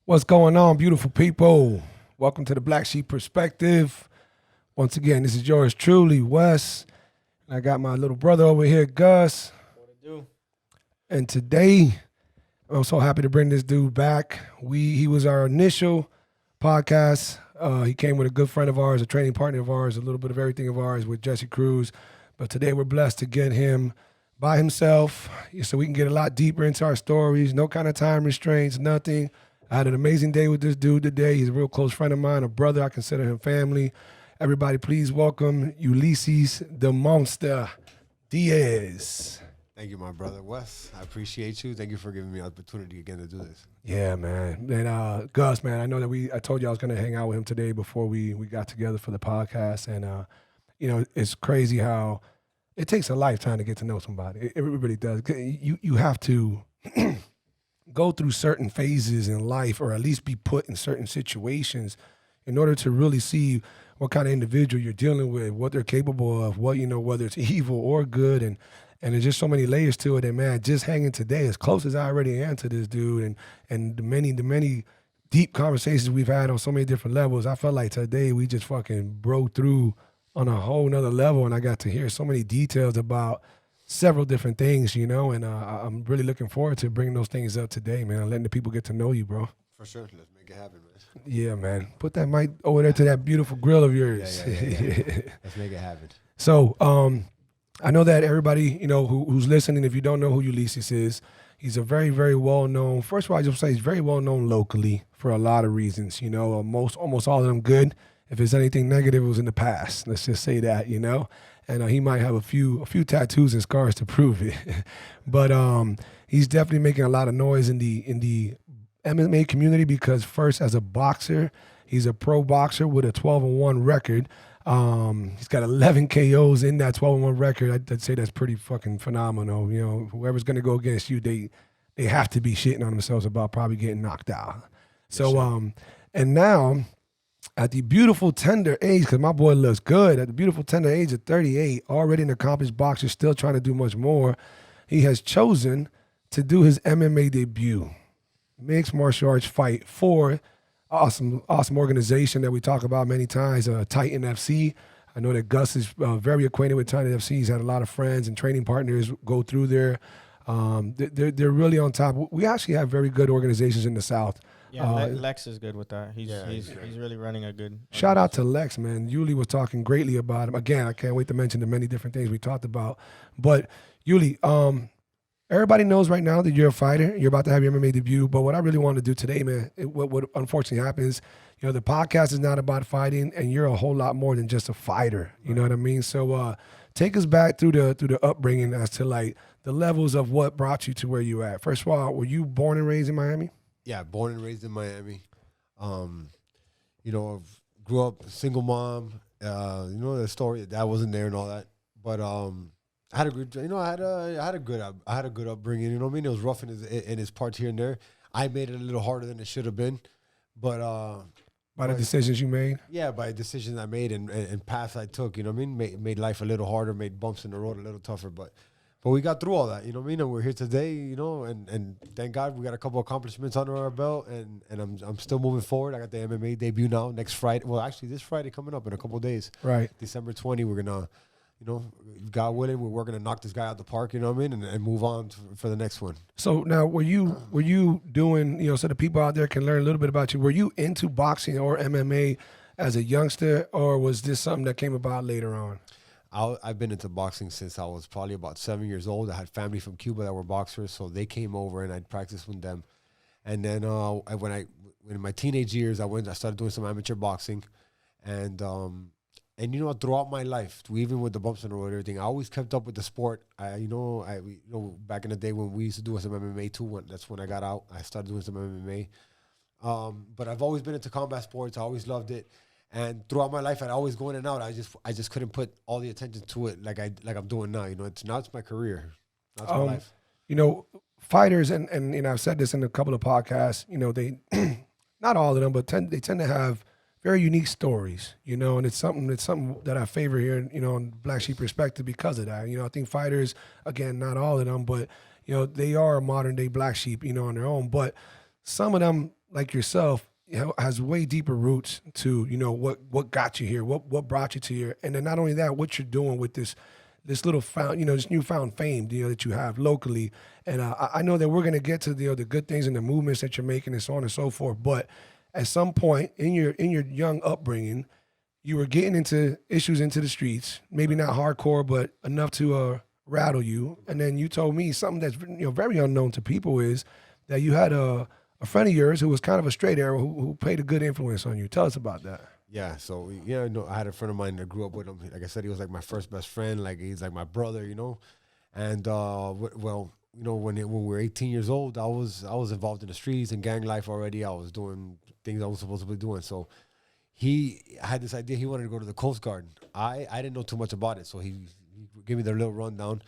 What's going on, beautiful people? Welcome to the Black Sheep Perspective. Once again, this is yours truly, Wes. I got my little brother over here, Gus. What it do? And today, I'm so happy to bring this dude back. He was our initial podcast. He came with a good friend of ours, a training partner of ours, a little bit of everything of ours with Jesse Cruz. But today we're blessed to get him by himself so we can get a lot deeper into our stories. No kind of time restraints, nothing. I had an amazing day with this dude today. He's a real close friend of mine, a brother. I consider him family. Everybody, please welcome Ulysses, the monster, Diaz. Thank you, my brother Wes. I appreciate you. Thank you for giving me the opportunity again to do this. Yeah, man. And Gus, man, I know that I told you I was going to hang out with him today before we got together for the podcast. And, it's crazy how it takes a lifetime to get to know somebody. It really does. You have to go through certain phases in life, or at least be put in certain situations in order to really see what kind of individual you're dealing with, what they're capable of, whether it's evil or good. And there's just so many layers to it. And man, just hanging today, as close as I already am to this dude, and the many deep conversations we've had on so many different levels, I felt like today we just fucking broke through on a whole nother level. And I got to hear so many details about several different things, and I'm really looking forward to bringing those things up today, man, letting the people get to know you, bro. For sure. Let's make it happen, man. Yeah, man. Put that mic over there to that beautiful grill of yours. Yeah. Let's make it happen. So, I know that everybody, who's listening, if you don't know who Ulysses is, he's a very, very well-known, first of all, I just say he's very well-known locally for a lot of reasons, almost all of them good. If there's anything negative, it was in the past. Let's just say that, and he might have a few tattoos and scars to prove it. But he's definitely making a lot of noise in the MMA community because first, as a boxer, he's a pro boxer with a 12-1 record. He's got 11 KOs in that 12-1 record. I'd say that's pretty fucking phenomenal. Whoever's going to go against you, they have to be shitting on themselves about probably getting knocked out. So, sure. And now, at the beautiful tender age, because my boy looks good, at the beautiful tender age of 38, already an accomplished boxer, still trying to do much more, he has chosen to do his MMA debut. Mixed martial arts fight for awesome organization that we talk about many times, Titan FC. I know that Gus is very acquainted with Titan FC. He's had a lot of friends and training partners go through there. They're really on top. We actually have very good organizations in the South. Yeah, Lex is good with that. He's really running a good. Shout out to Lex, man. Yuli was talking greatly about him. Again, I can't wait to mention the many different things we talked about. But Yuli, everybody knows right now that you're a fighter. You're about to have your MMA debut. But what I really wanted to do today, man, what unfortunately happens, the podcast is not about fighting, and you're a whole lot more than just a fighter. You know what I mean? So take us back through the upbringing as to like the levels of what brought you to where you at. First of all, were you born and raised in Miami? Yeah, born and raised in Miami. Grew up single mom. The story, dad wasn't there and all that. But I had a good, I had a good upbringing. You know what I mean? It was rough in his parts here and there. I made it a little harder than it should have been, but by the decisions you made. Yeah, by decisions I made and paths I took. You know what I mean? Made life a little harder, made bumps in the road a little tougher, but we got through all that, you know what I mean? And we're here today, and thank God we got a couple accomplishments under our belt, and I'm still moving forward. I got the MMA debut now next Friday. Well, actually, this Friday coming up in a couple of days. Right. December 20, we're going to, God willing, we're going to knock this guy out the park, you know what I mean, and move on for the next one. So now, were you doing, so the people out there can learn a little bit about you, were you into boxing or MMA as a youngster, or was this something that came about later on? I've been into boxing since I was probably about 7 years old. I had family from Cuba that were boxers, so they came over and I'd practice with them. And then when in my teenage years, I started doing some amateur boxing, and throughout my life, even with the bumps in the road and everything, I always kept up with the sport. Back in the day when we used to do some MMA too, that's when I got out. I started doing some MMA. But I've always been into combat sports. I always loved it. And throughout my life, I'd always go in and out. I just couldn't put all the attention to it like I'm doing now. It's my career. That's my life. Fighters, and I've said this in a couple of podcasts, they, not all of them, but they tend to have very unique stories, and it's something that I favor here, in Black Sheep Perspective because of that. I think fighters, again, not all of them, but, they are a modern day Black Sheep, on their own. But some of them like yourself, has way deeper roots to, what got you here, what brought you to here. And then not only that, what you're doing with this little this newfound fame, that you have locally. And I know that we're going to get to the good things and the movements that you're making and so on and so forth. But at some point in your young upbringing, you were getting into issues into the streets, maybe not hardcore, but enough to rattle you. And then you told me something that's very unknown to people is that you had a friend of yours who was kind of a straight arrow who played a good influence on you. Tell us about that. Yeah, so I had a friend of mine that grew up with him. Like I said, he was like my first best friend. Like he's like my brother, And when we were 18 years old, I was involved in the streets and gang life already. I was doing things I was supposed to be doing. So he had this idea. He wanted to go to the Coast Guard. I didn't know too much about it, so he gave me the little rundown.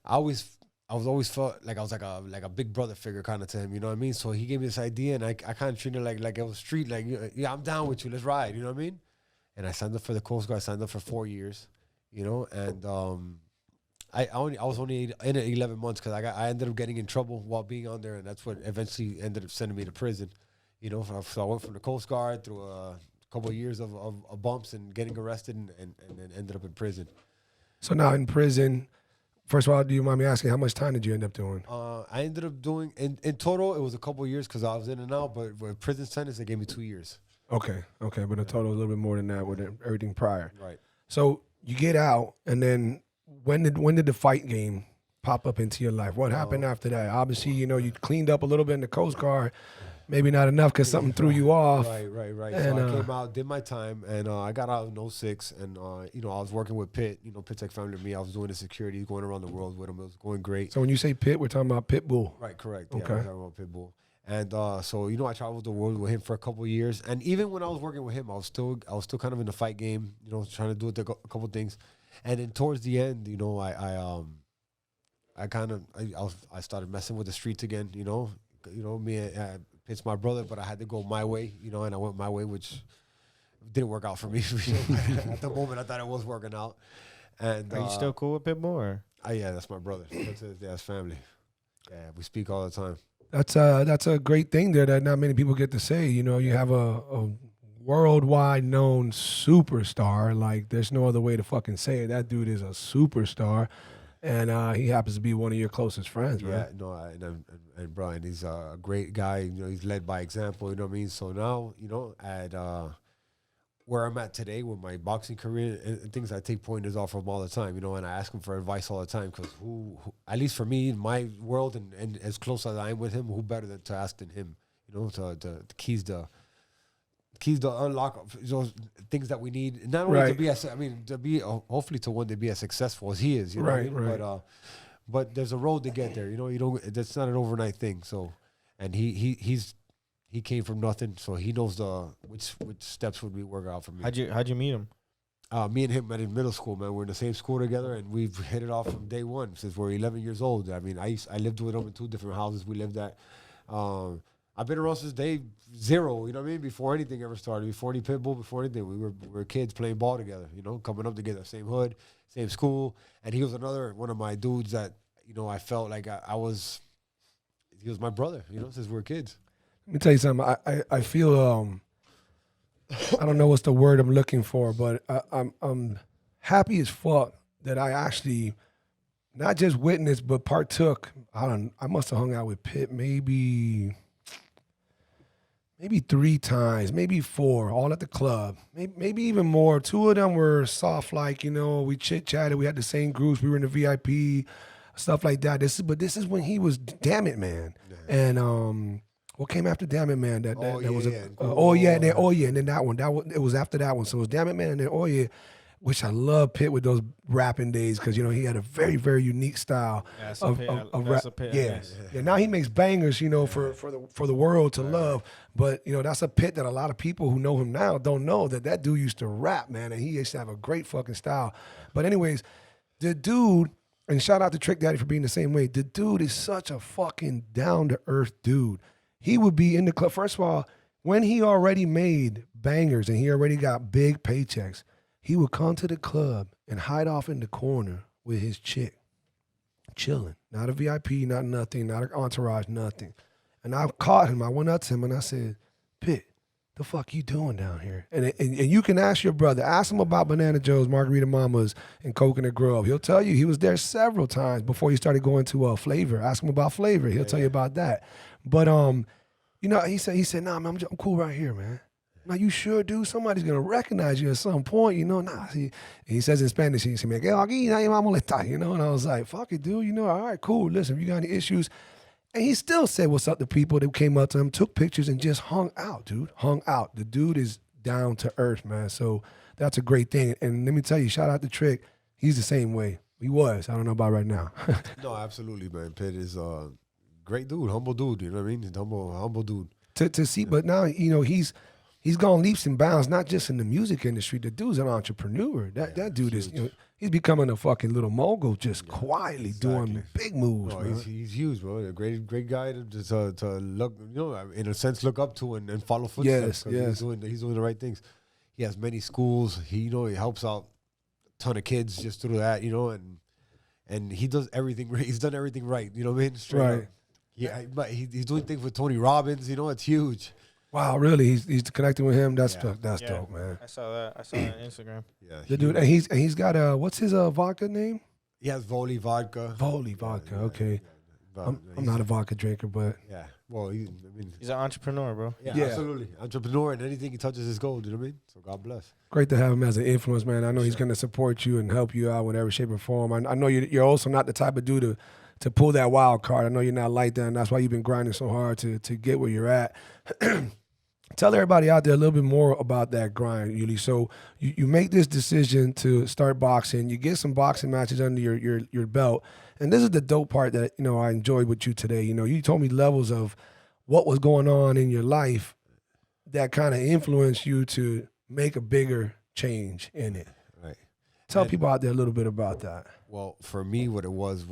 I was always felt like I was like a big brother figure kind of to him, you know what I mean? So he gave me this idea, and I kind of treated it like it was street, like, yeah, I'm down with you, let's ride, you know what I mean? And I signed up for the Coast Guard. I signed up for 4 years, and I was only in it 11 months because I ended up getting in trouble while being on there, and that's what eventually ended up sending me to prison, So I went from the Coast Guard through a couple of years of bumps and getting arrested, and then ended up in prison. So now in prison, first of all, do you mind me asking, how much time did you end up doing? I ended up doing, in total, it was a couple of years because I was in and out, but with prison sentence, they gave me 2 years. Okay, but a total a little bit more than that with everything prior. Right. So you get out, and then when did the fight game pop up into your life? What happened after that? Obviously, you cleaned up a little bit in the Coast Guard. Maybe not enough because something threw you off. Right. And, so I came out, did my time, and I got out in 2006, and, I was working with Pitt. Pitt's like family to me. I was doing the security, going around the world with him. It was going great. So when you say Pitt, we're talking about Pitbull. Right, correct. Okay. Yeah, we're talking about Pitbull. And so, I traveled the world with him for a couple of years. And even when I was working with him, I was still kind of in the fight game, trying to do a couple of things. And then towards the end, I started messing with the streets again, me Pitt's my brother, but I had to go my way, and I went my way, which didn't work out for me. At the moment, I thought it was working out. And are you still cool with Pitbull? Or? Yeah, that's my brother. That's family. Yeah, we speak all the time. That's a great thing there that not many people get to say. You have a worldwide known superstar. Like, there's no other way to fucking say it. That dude is a superstar. And he happens to be one of your closest friends, right? Yeah, no, and Brian, he's a great guy. He's led by example. You know what I mean? So now, at where I'm at today with my boxing career and things, I take pointers off from all the time. And I ask him for advice all the time because who, at least for me in my world and as close as I am with him, who better than to ask than him? To keys to unlock those things that we need, not only to be hopefully to one day be as successful as he is, Right. But there's a road to get there, that's not an overnight thing. So, and he came from nothing, so he knows which steps would be work out for me. How'd you meet him? Me and him met in middle school, man. We're in the same school together, and we've hit it off from day one since we're 11 years old. I mean, I lived with him in 2 different houses we lived at. I've been around since day 0, you know what I mean? Before anything ever started, before any Pitbull, before anything. We were kids playing ball together, coming up together, same hood, same school. And he was another one of my dudes that, I felt like he was my brother, since we were kids. Let me tell you something. I feel, I don't know what's the word I'm looking for, but I'm happy as fuck that I actually not just witnessed, but partook. I must have hung out with Pitt maybe 3 times, maybe 4, all at the club, maybe even more. 2 of them were soft, like, we chit-chatted. We had the same groups. We were in the VIP, stuff like that. This is when he was Damn It Man. Yeah. And what came after Damn It Man? And then that one. It was after that one. So it was Damn It Man and then Yeah, which I love Pitt with those rapping days because, he had a very, very unique style of rap. Yeah. Now he makes bangers, for the world to love. But, that's a Pitt that a lot of people who know him now don't know that dude used to rap, man, and he used to have a great fucking style. But anyways, the dude, and shout out to Trick Daddy for being the same way, the dude is such a fucking down-to-earth dude. He would be in the club. First of all, when he already made bangers and he already got big paychecks, he would come to the club and hide off in the corner with his chick, chilling. Not a VIP, not nothing, not an entourage, nothing. And I caught him. I went up to him and I said, Pitt, the fuck you doing down here? And you can ask your brother. Ask him about Banana Joe's, Margarita Mamas, and Coconut Grove. He'll tell you he was there several times before he started going to Flavor. Ask him about Flavor. He'll tell you about that. But you know, he said, nah, man, I'm cool right here, man. Now you sure, dude? Somebody's gonna recognize you at some point, you know. Nah, he says in Spanish, he said, you know. And I was like, fuck it, dude. You know, all right, cool. Listen, if you got any issues. And he still said what's up to people that came up to him, took pictures, and just hung out, dude. Hung out. The dude is down to earth, man. So that's a great thing. And let me tell you, shout out to Trick. He's the same way. He was. I don't know about right now. No, absolutely, man. Pitt is a great dude, humble dude. You know what I mean? He's humble dude. To see, but now, you know, he's gone leaps and bounds, not just in the music industry. The dude's an entrepreneur. That dude is, you know, he's becoming a fucking little mogul, just quietly doing big moves. No, man. he's huge, bro. A great guy to look, you know, in a sense, look up to and follow footsteps. Yes. He's doing the right things. He has many schools. He helps out a ton of kids just through that, you know, and he does everything. He's done everything right. You know what I mean? Straight up. Yeah, but he's doing things with Tony Robbins. You know, it's huge. Wow, really? He's connecting with him. That's dope, man. I saw that. I saw that on Instagram. Yeah, The dude, and he's got what's his vodka name? he has Voli vodka. Voli vodka. Okay. But I'm not a vodka drinker, but Yeah, well, He's an entrepreneur, bro. yeah, Yeah. absolutely. Entrepreneur, and anything he touches is gold. You know what I mean? So God bless. great to have him as an influence, man. I know he's going to support you and help you out in whatever shape or form. I know you're also not the type of dude to pull that wild card. I know you're not like that, and that's why you've been grinding so hard to get where you're at. Tell everybody out there a little bit more about that grind, Ulysses. So you make this decision to start boxing. You get some boxing matches under your belt. And this is the dope part that, you know, I enjoyed with you today. You know, you told me levels of what was going on in your life that kind of influenced you to make a bigger change in it. Right. Tell people out there a little bit about that. Well, for me, what it was,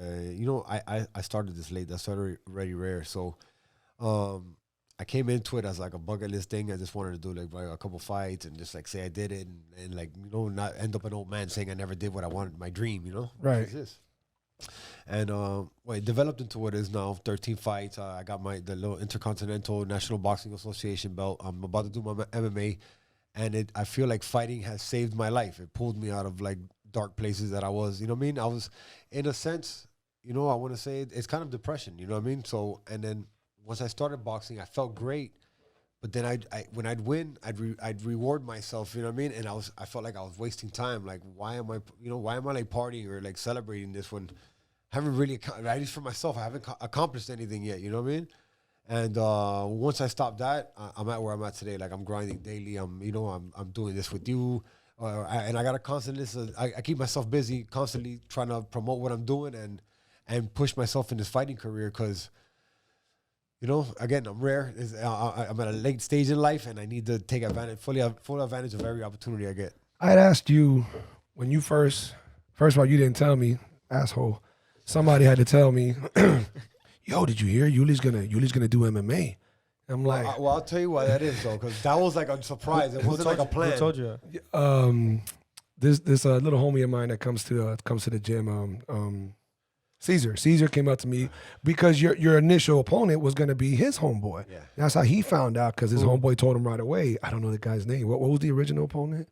you know, I started this late. I started already rare. So I came into it as like a bucket list thing. I just wanted to do like a couple fights and just like say I did it and like, you know, not end up an old man saying I never did what I wanted, my dream, you know? Right. What is this? And well, it developed into what it is now, 13 fights. I got the little Intercontinental National Boxing Association belt. I'm about to do my MMA. And I feel like fighting has saved my life. It pulled me out of like dark places that I was, you know what I mean? I was, in a sense, you know, I want to say it's kind of depression, you know what I mean? So, and then once I started boxing, I felt great. But then when I'd win, I'd reward myself, you know what I mean? And I felt like I was wasting time. Like, why am I like partying or like celebrating this when I haven't really, at least for myself, I haven't accomplished anything yet, you know what I mean? And once I stopped that, I'm at where I'm at today. Like, I'm grinding daily. I'm doing this with you. And I got to constantly, I keep myself busy, constantly trying to promote what I'm doing and push myself in this fighting career because, you know, again, I'm rare. I'm at a late stage in life, and I need to take full advantage of every opportunity I get. I had asked you when you first of all, you didn't tell me, asshole. Somebody had to tell me, yo, did you hear Yuli's gonna do MMA? I'm like, well, I'll tell you why that is though, because that was like a surprise. It wasn't like a plan. Who told you? This little homie of mine that comes to the gym, Caesar came up to me because your initial opponent was going to be his homeboy. Yeah. That's how he found out because his homeboy told him right away. I don't know the guy's name. What was the original opponent?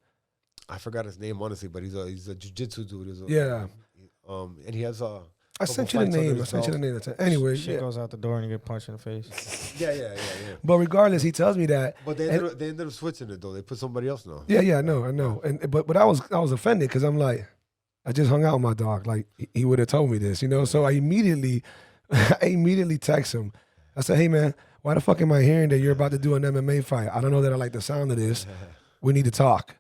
I forgot his name honestly, but he's a jiu-jitsu dude. Yeah. And he has a. I sent you the name. Anyway, Shit goes out the door and you get punched in the face. Yeah. But regardless, he tells me that. But they ended up switching it though. They put somebody else now. Yeah, I know. And but I was offended because I'm like, I just hung out with my dog. Like he would have told me this, you know. So I immediately text him. I said, hey man, why the fuck am I hearing that you're about to do an MMA fight? I don't know that I like the sound of this. We need to talk.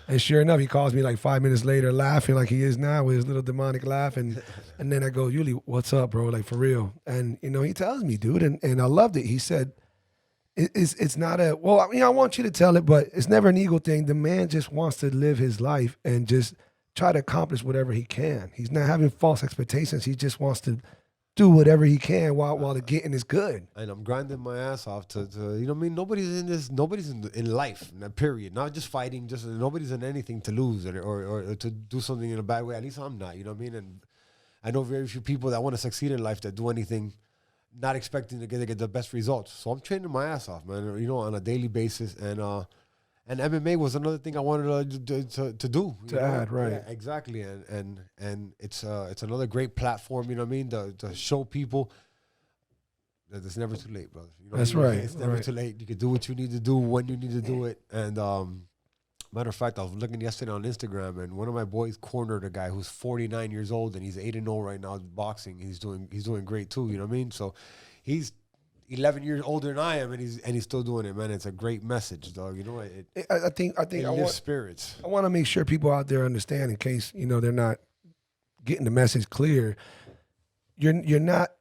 And sure enough, he calls me like 5 minutes later, laughing like he is now with his little demonic laugh. And then I go, Yuli, what's up, bro? Like for real. And you know, he tells me, dude, and I loved it. He said, it's not I want you to tell it, but it's never an ego thing. The man just wants to live his life and just try to accomplish whatever he can. He's not having false expectations. He just wants to do whatever he can while the getting is good. And I'm grinding my ass off to you know what I mean? Nobody's in life, period. Not just fighting, just nobody's in anything to lose or to do something in a bad way. At least I'm not, you know what I mean? And I know very few people that want to succeed in life that do anything not expecting to get the best results. So I'm training my ass off, man, you know, on a daily basis. And MMA was another thing I wanted to do. To add, right. Yeah, exactly. And it's another great platform, you know what I mean, to show people that it's never too late, brother. You know That's what I mean? right. It's never too late. You can do what you need to do when you need to do it. And matter of fact, I was looking yesterday on Instagram, and one of my boys cornered a guy who's 49 years old, and he's 8-0 right now boxing. He's doing great too. You know what I mean? So he's 11 years older than I am, and he's still doing it, man. It's a great message, dog. You know, I think it lifts spirits. I want to make sure people out there understand, in case you know they're not getting the message clear. You're not.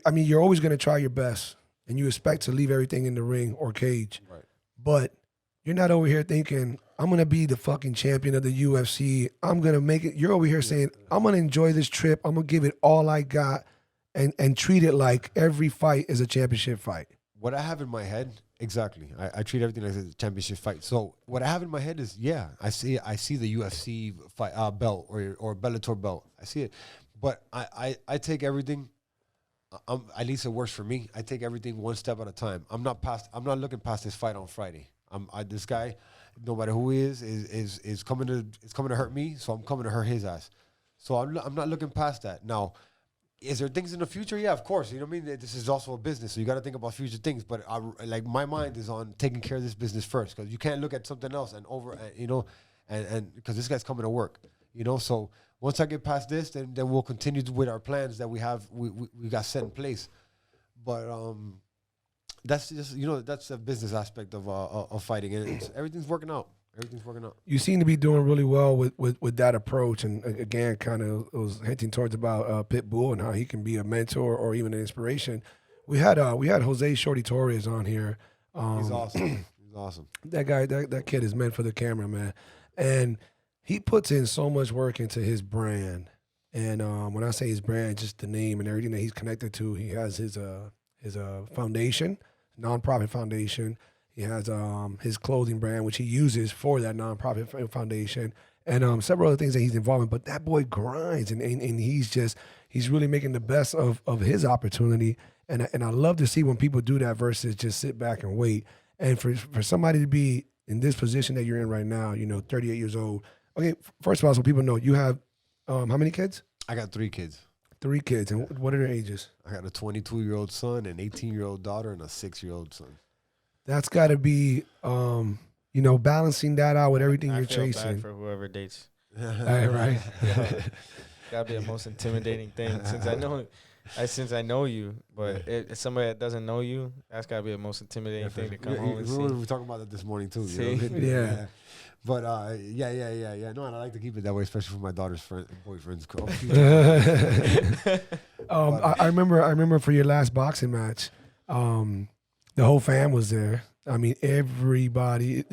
I mean, you're always going to try your best, and you expect to leave everything in the ring or cage. Right. But you're not over here thinking, I'm going to be the fucking champion of the UFC. I'm going to make it. You're over here saying, I'm going to enjoy this trip. I'm going to give it all I got and treat it like every fight is a championship fight. What I have in my head, exactly. I treat everything like a championship fight. So what I have in my head is, I see the UFC fight belt or Bellator belt. I see it. But I take everything. At least it works for me. I take everything one step at a time. I'm not looking past this fight on Friday. This guy, no matter who he is coming to hurt me. So I'm coming to hurt his ass. So I'm not looking past that. Now, is there things in the future? Yeah, of course. You know what I mean? This is also a business, so you got to think about future things. But my mind is on taking care of this business first, because you can't look at something else and because this guy's coming to work. You know, so once I get past this, then we'll continue with our plans that we got set in place. But that's just, you know, that's the business aspect of fighting, and everything's working out. Everything's working out. You seem to be doing really well with that approach, and again, kind of was hinting towards about Pitbull and how he can be a mentor or even an inspiration. We had Jose Shorty Torres on here. He's awesome. He's awesome. That guy, that kid is meant for the camera, man, and he puts in so much work into his brand. And when I say his brand, just the name and everything that he's connected to. He has his foundation, nonprofit foundation. He has his clothing brand, which he uses for that nonprofit foundation, and several other things that he's involved in. But that boy grinds, and he's really making the best of his opportunity. And I love to see when people do that versus just sit back and wait. And for somebody to be in this position that you're in right now, you know, 38 years old. Okay, first of all, so people know, you have how many kids? I got 3 kids. 3 kids, and what are their ages? I got a 22-year-old son, an 18-year-old daughter, and a 6-year-old son. That's got to be, you know, balancing that out with everything you're chasing. I feel bad for whoever dates. Right. Yeah. Gotta be the most intimidating thing since I know you. But if somebody that doesn't know you, that's gotta be the most intimidating thing to come home and see. We were talking about that this morning too. See? You know? Yeah. But yeah. No, and I like to keep it that way, especially for my daughter's boyfriends. I remember for your last boxing match, the whole fam was there. I mean, everybody.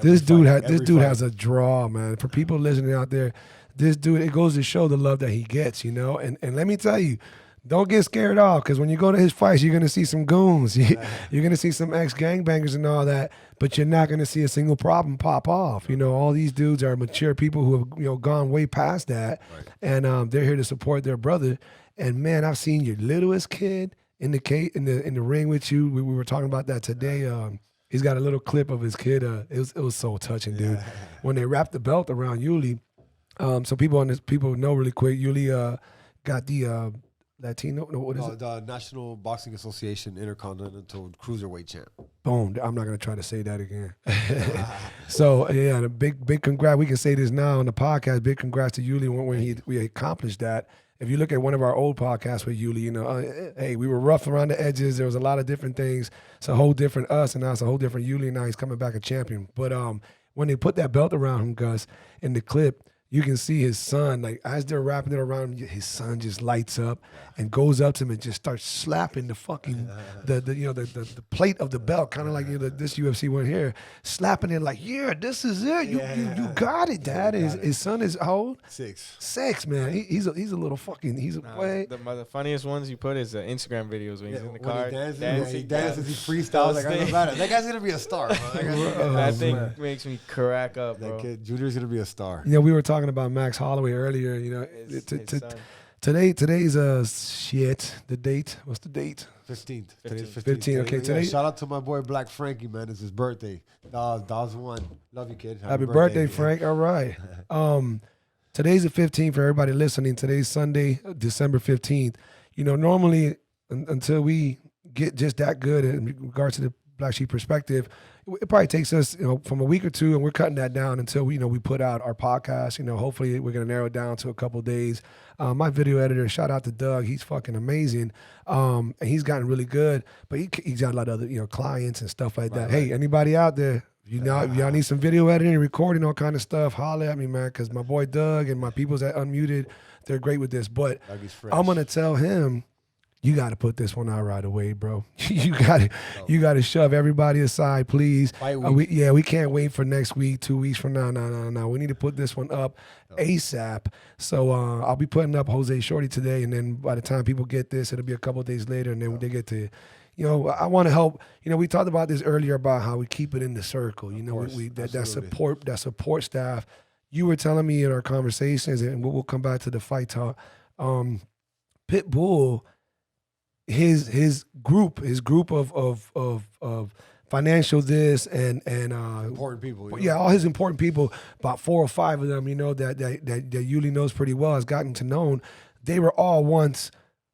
This dude has a draw, man. For people listening out there, this dude, it goes to show the love that he gets, you know. And let me tell you, don't get scared off, because when you go to his fights, you're gonna see some goons, you're gonna see some ex-gangbangers and all that, but you're not gonna see a single problem pop off. You know, all these dudes are mature people who have, you know, gone way past that, right. And they're here to support their brother. And man, I've seen your littlest kid in the ring with you. We were talking about that today. He's got a little clip of his kid. It was so touching, dude. Yeah. When they wrapped the belt around Yuli, so people know really quick. Yuli got the Latino. No, what is it? The National Boxing Association Intercontinental Cruiserweight champ. Boom. I'm not gonna try to say that again. So yeah, the big congrats. We can say this now on the podcast. Big congrats to Yuli when we accomplished that. If you look at one of our old podcasts with Yuli, you know, hey, we were rough around the edges. There was a lot of different things. It's a whole different us, and now it's a whole different Yuli. And now he's coming back a champion. But when they put that belt around him, Gus, in the clip, you can see his son, like as they're wrapping it around him, his son just lights up and goes up to him and just starts slapping the fucking the plate of the belt, kind of like this UFC one here, slapping it like, yeah, this is it. You got it, Dad. His son is how old? 6. 6, man. He's a little fucking. The funniest ones you put is the Instagram videos when he's in the car dancing. He dances, he freestyles. Like, I know about it. That guy's gonna be a star. That thing makes me crack up, bro. That kid, Junior's gonna be a star. Yeah, we were talking about Max Holloway earlier. You know, Today's shit. The date. What's the date? 15th. Today's 15th. 15, okay, Yeah, today- shout out to my boy Black Frankie, man. It's his birthday. Dawes one. Love you, kid. Happy birthday, Frank. All right. Today's the 15th for everybody listening. Today's Sunday, December 15th. You know, normally until we get just that good in regards to the Black Sheep perspective, it probably takes us, you know, from a week or two, and we're cutting that down until we, you know, we put out our podcast. You know, hopefully we're gonna narrow it down to a couple of days. My video editor, shout out to Doug, he's fucking amazing, and he's gotten really good. But he's got a lot of other, you know, clients and stuff like that. Right. Hey, anybody out there? If y'all need some video editing, recording, all kind of stuff, holler at me, man, because my boy Doug and my people's at Unmuted, they're great with this. But Doug is fresh. I'm gonna tell him, you got to put this one out right away, bro. you got to shove everybody aside, please. Fight week. We can't wait for next week, 2 weeks from now. No. We need to put this one up ASAP. So I'll be putting up Jose Shorty today, and then by the time people get this, it'll be a couple of days later, and then they get to. You know, I want to help. You know, we talked about this earlier about how we keep it in the circle. You know, course, that support staff. You were telling me in our conversations, and we'll come back to the fight talk. Pitbull, his group of financial this and important people. You know? yeah, all his important people, about 4 or 5 of them, you know, that Yuli knows pretty well, has gotten to know. They were all once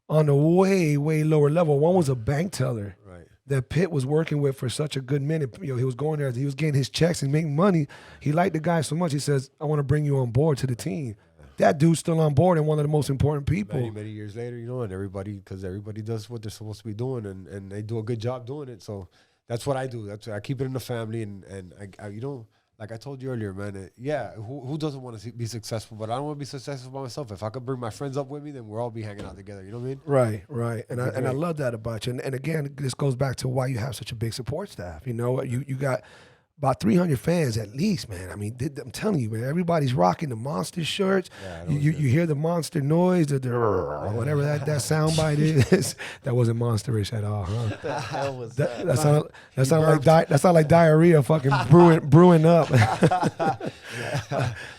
on a way lower level. One was a bank teller Right. that Pitt was working with for such a good minute. You know, he was going there, he was getting his checks and making money. He liked the guy so much, he says, I want to bring you on board to the team. That dude's still on board and one of the most important people. Many years later, you know, and everybody does what they're supposed to be doing, and they do a good job doing it. So that's what I do. I keep it in the family, and I you know, like I told you earlier, man. Who doesn't want to be successful? But I don't want to be successful by myself. If I could bring my friends up with me, then we'll all be hanging out together. You know what I mean? Right. And I love that about you. And again, this goes back to why you have such a big support staff. You know, you got about 300 fans at least, man. I mean, I'm telling you, man, everybody's rocking the Monster shirts. Yeah, you hear the Monster noise, whatever that soundbite is. That wasn't Monsterish at all, huh? What the hell was that? That sound like diarrhea fucking brewing up. I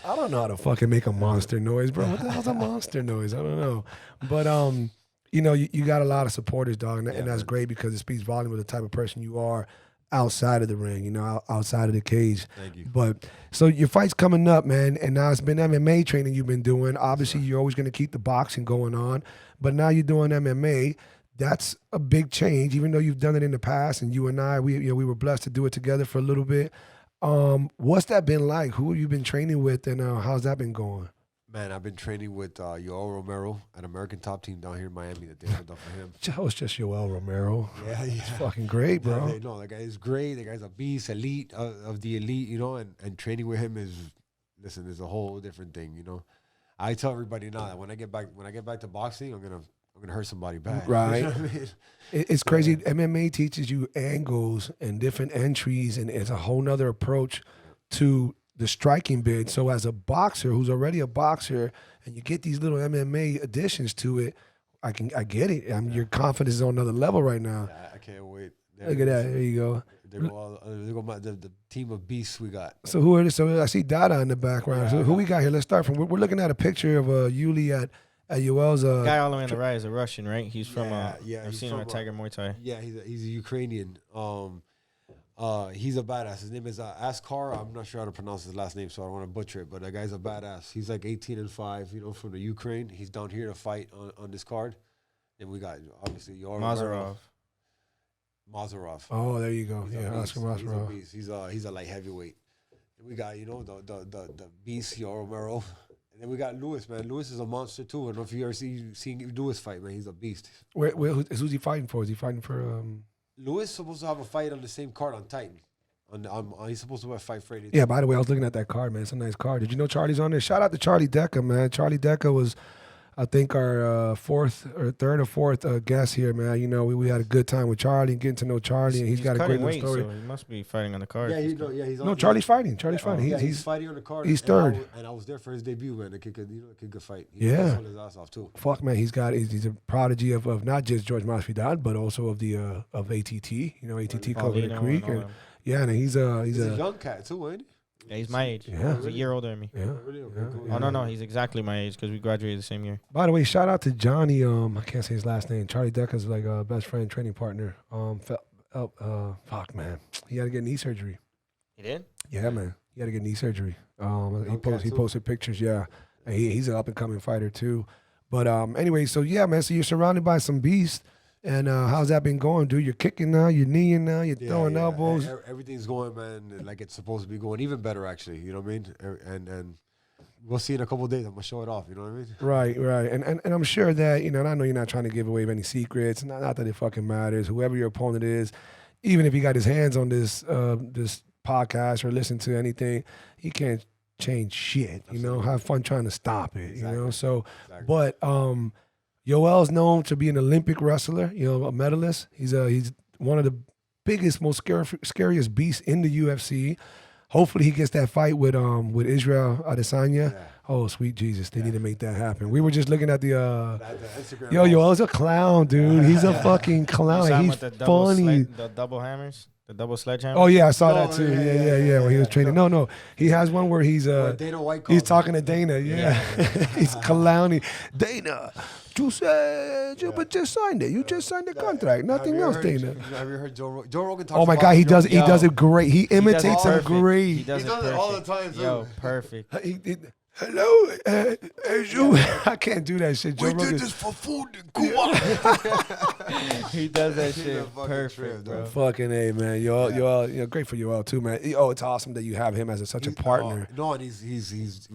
don't know how to fucking make a monster noise, bro. What the hell's a monster noise? I don't know. But you know, you got a lot of supporters, dog, and that's great because it speaks volume of the type of person you are outside of the ring, you know, outside of the cage. Thank you. But so your fight's coming up, man, and now it's been MMA training you've been doing. Obviously, you're always going to keep the boxing going on, but now you're doing MMA. That's a big change, even though you've done it in the past. And you and I, we were blessed to do it together for a little bit. What's that been like? Who have you been training with, and how's that been going? Man, I've been training with Yoel Romero, an American top team down here in Miami that they opened up for him. That was just Yoel Romero. Yeah. It's fucking great, bro. No, that guy is great. That guy's a beast, elite of the elite, you know, and training with him is a whole different thing, you know. I tell everybody now that when I get back to boxing, I'm gonna hurt somebody bad. Right. You know what I mean? It's crazy. MMA teaches you angles and different entries, and it's a whole nother approach to the striking bid. So as a boxer who's already a boxer, and you get these little MMA additions to it, I get it. I mean, your confidence is on another level right now. Yeah, I can't wait. Look at that. There you go. There go the team of beasts we got. So who are this? So I see Dada in the background. Yeah, So who we got here? Let's start from. We're looking at a picture of Yuli at Yoel's. Guy all the way on the right is a Russian, right? He's from. I've he's seen him from, at Tiger Muay Thai. Yeah, he's a Ukrainian. He's a badass. His name is Askar. I'm not sure how to pronounce his last name, so I don't want to butcher it. But the guy's a badass. He's like 18-5, you know, from the Ukraine. He's down here to fight on this card. And we got obviously Yoel Mazarov. Oh, there you go. He's Yeah, Oscar Mazarov. He's a light heavyweight. And we got, you know, the beast Yoel Romero. And then we got Lewis, man. Lewis is a monster too. I don't know if you ever seen Lewis fight, man. He's a beast. Who's he fighting for? Is he fighting for? Lewis supposed to have a fight on the same card on Titan. He's supposed to have a fight Friday. Yeah, by the way, I was looking at that card, man. It's a nice card. Did you know Charlie's on there? Shout out to Charlie Deca, man. Charlie Deca was, I think, our third or fourth guest here, man. You know, we had a good time with Charlie and getting to know Charlie, and he's got a great little story. So he must be fighting on the card. Yeah, he's on. No, Charlie's fighting. Charlie's fighting. He's fighting on the card. He's third. And I was there for his debut, man. The kid could fight. Yeah. He his ass off too. Fuck, man. He's a prodigy of not just George Masvidal, but also of the of ATT. You know, ATT Cover the Creek. And, yeah, and he's a young cat too, ain't he? Yeah, he's my age. Yeah. He's a year older than me. Yeah. Really? Okay, Yeah. cool. Oh, no, he's exactly my age because we graduated the same year. By the way, shout out to Johnny. I can't say his last name. Charlie Decker's like a best friend, training partner. Fuck, man. He had to get knee surgery. He did? Yeah, man. He had to get knee surgery. cat He too? posted pictures. Yeah, and he's an up and coming fighter too. But anyway, so yeah, man. So you're surrounded by some beasts. And how's that been going, dude? You're kicking now, you're kneeing now, you're throwing elbows. Everything's going, man, like it's supposed to be going. Even better, actually. You know what I mean? And we'll see in a couple of days. I'm gonna show it off. You know what I mean? Right. And I'm sure that, and I know you're not trying to give away any secrets. Not that it fucking matters. Whoever your opponent is, even if he got his hands on this this podcast or listen to anything, he can't change shit. You know, have fun trying to stop it. Exactly. You know, so Exactly. but Yoel's known to be an Olympic wrestler, a medalist. He's one of the biggest, most scariest beasts in the UFC. Hopefully he gets that fight with Israel Adesanya. Yeah. Oh, sweet Jesus. They need to make that happen. We were just looking at the Instagram Yoel's a clown, dude. He's a fucking You clown. saw him He's with the double funny. the double hammers? The double sledgehammer? Oh yeah, I saw Oh, that too. yeah, Yeah. When he was training. No. He has one where he's Dana White he's called talking to Dana. Yeah. He's clowning. Dana, you said you but just signed it. You just signed the contract. Nothing else, Dana. Have you heard Joe Rogan? Joe Rogan talks Oh my about God, he Joe- does it great. He imitates him perfect. great. He does does it all the time, too. Yo, perfect. Hello, you. I can't do that shit. Joe Rogan. for food in He does that He's a shit fucking perfect, trip, bro. Fucking A, man. Yoel, great for Yoel too, man. Oh, it's awesome that you have him as such a partner. No, and he's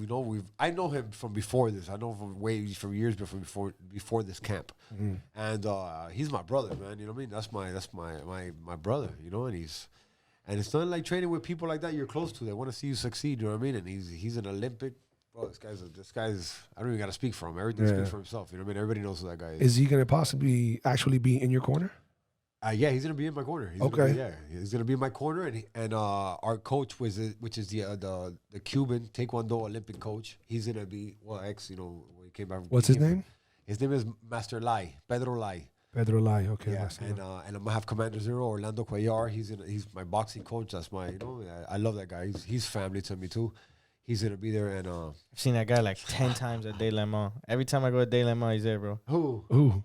I know him from before this. I know him from years before this camp, and he's my brother, man. You know what I mean? That's my brother. You know, and it's not like training with people like that you're close to. They want to see you succeed. You know what I mean? And he's an Olympic. Bro, this guy's. I don't even got to speak for him. Everything speaks for himself. You know what I mean? Everybody knows who that guy is. Is he gonna possibly actually be in your corner? Yeah, he's gonna be in my corner. He's gonna be in my corner, and our coach which is the Cuban Taekwondo Olympic coach. He's gonna be ex. You know, when he came back. What's his name? His name is Master Lai, Pedro Lai. Pedro Lai. Okay. Yeah, and I'm gonna have Commander Zero Orlando Cuellar. He's my boxing coach. That's I love that guy. He's family to me too. He's gonna be there, and I've seen that guy like 10 times at De La Mans. Every time I go to De La Mans, he's there, bro. who?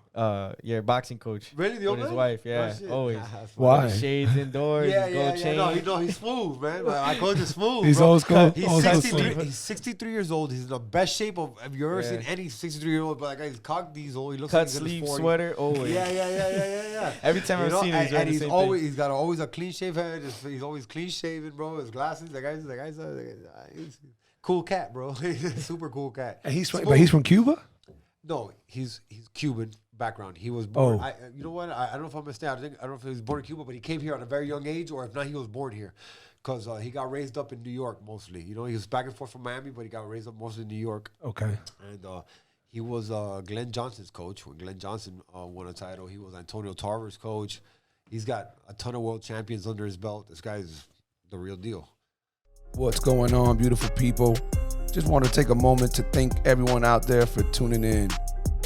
Your boxing coach. Really, the old with his man? wife, yeah, Oh, shit. always. Why? With the shades indoors, Yeah, his gold chain. No, he's smooth, man. My coach is smooth. He's bro. old school. He's old school 63. smooth. He's 63 years old. He's in the best shape of you ever Yeah. seen any 63-year-old. But that guy's cock diesel. He looks Cut like he's in his sleeve 40s. sweater, always. Yeah. Every time I've seen him, he's wearing and the he's same always thing. he's got always a clean shave head. He's always clean shaven, bro. His glasses. The guy's he's cool cat, bro. He's a super cool cat. And he's Smooth. from Cuba. No, he's Cuban background. He was born. Oh. You know what? I don't know if I'm mistaken. I don't know if he was born in Cuba, but he came here at a very young age, or if not, he was born here, because he got raised up in New York mostly. You know, he was back and forth from Miami, but he got raised up mostly in New York. Okay. And he was Glenn Johnson's coach. When Glenn Johnson won a title, he was Antonio Tarver's coach. He's got a ton of world champions under his belt. This guy's the real deal. What's going on, beautiful people? Just want to take a moment to thank everyone out there for tuning in.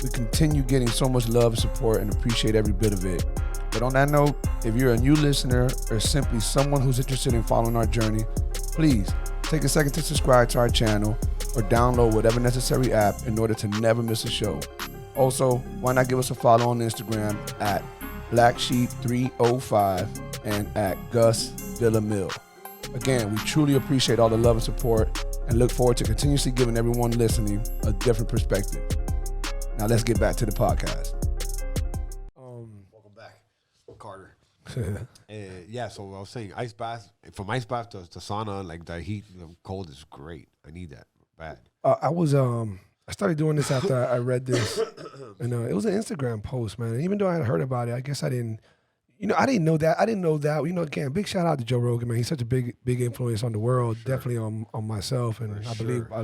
We continue getting so much love and support and appreciate every bit of it. But on that note, if you're a new listener or simply someone who's interested in following our journey, please take a second to subscribe to our channel or download whatever necessary app in order to never miss a show. Also, why not give us a follow on Instagram at BlackSheep305 and at Gus Villamil. Again, we truly appreciate all the love and support and look forward to continuously giving everyone listening a different perspective. Now let's get back to the podcast. Welcome back, Carter. Yeah, so I was saying ice bath, from ice bath to sauna, like the heat, the cold is great. I need that bad. I started doing this after I read this, and it was an Instagram post, man. And even though I had heard about it, I guess I didn't know that. Again, big shout out to Joe Rogan, man. He's such a big influence on the world, definitely on myself, and I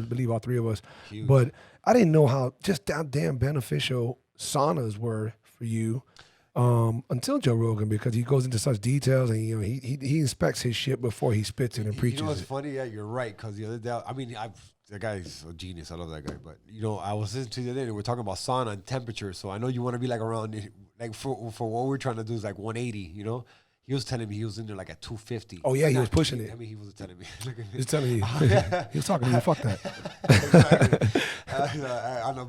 believe all three of us. Huge. But I didn't know how just damn beneficial saunas were for you until Joe Rogan, because he goes into such details, and he inspects his shit before he spits it and preaches You know what's it. funny? Yeah, you're right. Because the other day, that guy is a genius. I love that guy. But I was listening to the other day, and we're talking about sauna and temperature. So I know you want to be like around, like for what we're trying to do is like 180. He was telling me he was in there like at 250. Oh, yeah, he was pushing it. I mean, he was telling me. He's telling you. He was talking to you. Fuck that.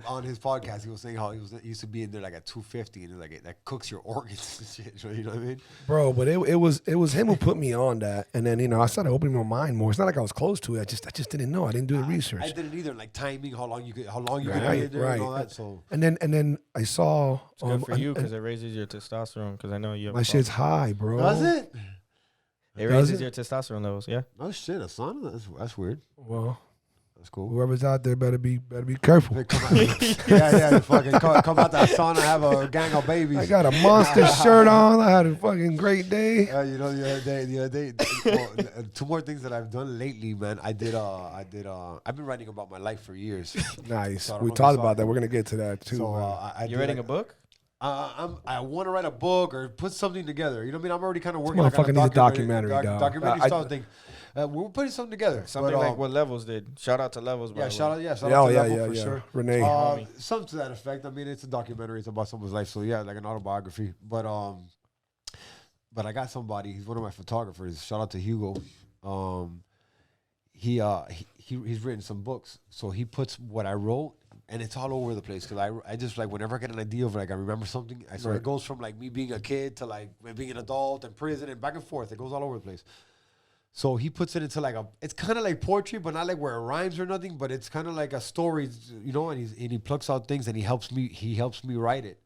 On his podcast, he was saying how he used to be in there like at 250, and like that cooks your organs and shit. You know what I mean, bro? But it was him who put me on that, and then I started opening my mind more. It's not like I was close to it. I just didn't know. I didn't do the research. I didn't either. Like timing, how long you could be in there, right. and all that. So and then I saw. It's good for you because it raises your testosterone. Because I know you have my shit's high, bro. Does it? It raises your testosterone levels. Yeah. Oh shit, a sauna. That's weird. Well, that's cool. Whoever's out there better be careful. Fucking come out that sauna, have a gang of babies. I got a monster shirt on. I had a fucking great day. You know, the other day, well, 2 more things that I've done lately, man. I've been writing about my life for years. Nice. So We talked about that. We're gonna get to that too. So you're writing a book? I want to write a book or put something together. You know what I mean? I'm already kind of working Motherfucker on needs a documentary, dog. Documentary style thing. We're putting something together. Something like what Levels did. Shout out to Levels. Yeah, shout out to Level for sure. Renee. Something to that effect. I mean, it's a documentary. It's about someone's life. So yeah, like an autobiography. But I got somebody. He's one of my photographers. Shout out to Hugo. He's written some books. So he puts what I wrote. And it's all over the place because I just like whenever I get an idea of like I remember something, so it goes from like me being a kid to like being an adult and prison and back and forth. It goes all over the place. So he puts it into like it's kind of like poetry, but not like where it rhymes or nothing. But it's kind of like a story, you know. And he plucks out things and he helps me write it.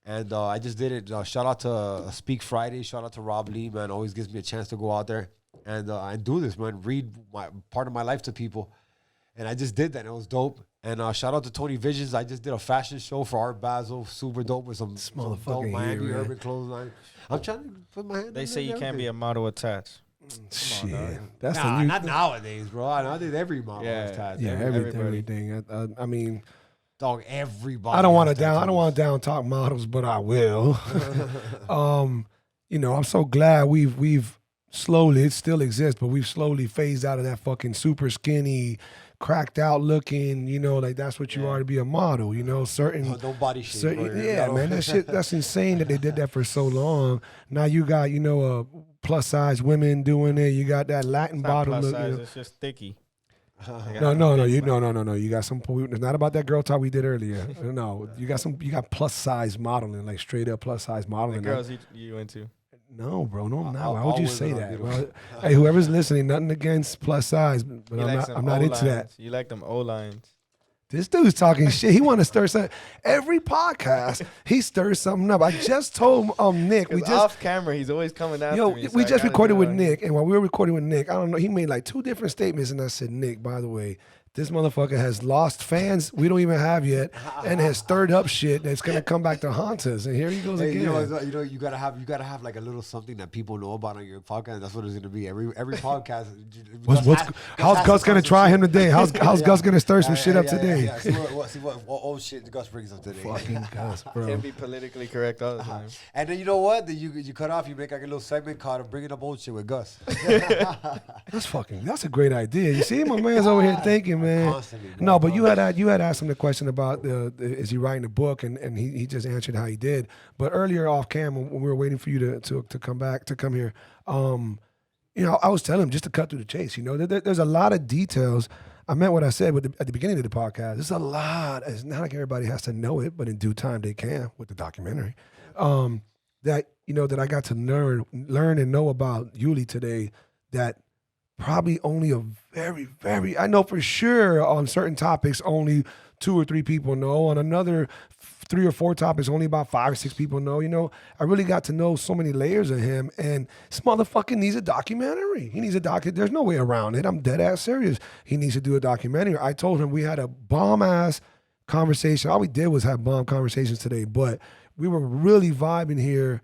And I just did it. Shout out to Speak Friday. Shout out to Rob Lee, man. Always gives me a chance to go out there and do this, man. Read part of my life to people. And I just did that. And it was dope. And shout out to Tony Visions. I just did a fashion show for Art Basel. Super dope with some dope Miami urban clothes line. I'm trying to put my hand. They say you can't be a model attached. Shit, on, that's the new. Not nowadays, bro. I think every model is attached. Yeah, everything. I mean, dog, everybody. I don't want to down talk models, but I will. You know, I'm so glad we've slowly. It still exists, but we've slowly phased out of that fucking super skinny, cracked out looking, you know, like that's what you are to be a model, you know, no body shape. Man, that's insane that they did that for so long. Now you got, you know, plus size women doing it. You got that Latin bottle look. Size, it's just thicky. No. You got some. It's not about that girl talk we did earlier. No, you got plus size modeling, like straight up plus size modeling. The girls you into? No, bro, no, I'm not. Why would you say that, bro? Hey, whoever's listening, nothing against plus size, but I'm not into that. You like them O-lines. This dude's talking shit. He want to stir something. Every podcast, he stirs something up. I just told Nick. We just off camera. He's always coming after me. We just recorded with Nick, and while we were recording with Nick, I don't know. He made like 2 different statements, and I said, Nick, by the way, this motherfucker has lost fans we don't even have yet, and has stirred up shit that's gonna come back to haunt us. And here he goes again. You know, you gotta have like a little something that people know about on your podcast. That's what it's gonna be. Every podcast. How's Gus gonna try him today? How's Gus gonna stir some shit up today? Yeah. See what shit Gus brings up today. Fucking Gus, bro. Can't be politically correct all the time. And then you know what? Then you cut off. You make like a little segment called "Bringing Up Old Shit with Gus." That's a great idea. You see, my man's over here thinking, man. No, but you had asked him the question about is he writing a book, and he just answered how he did. But earlier off cam, when we were waiting for you to come here, you know, I was telling him just to cut through the chase. You know, there's a lot of details. I meant what I said at the beginning of the podcast. There's a lot. It's not like everybody has to know it, but in due time they can with the documentary. That I got to learn and know about Yuli today. That probably only a very, very, I know for sure on certain topics, only 2 or 3 people know. On another 3 or 4 topics, only about 5 or 6 people know. You know, I really got to know so many layers of him, and this motherfucker needs a documentary. He needs a There's no way around it. I'm dead ass serious. He needs to do a documentary. I told him we had a bomb ass conversation. All we did was have bomb conversations today, but we were really vibing here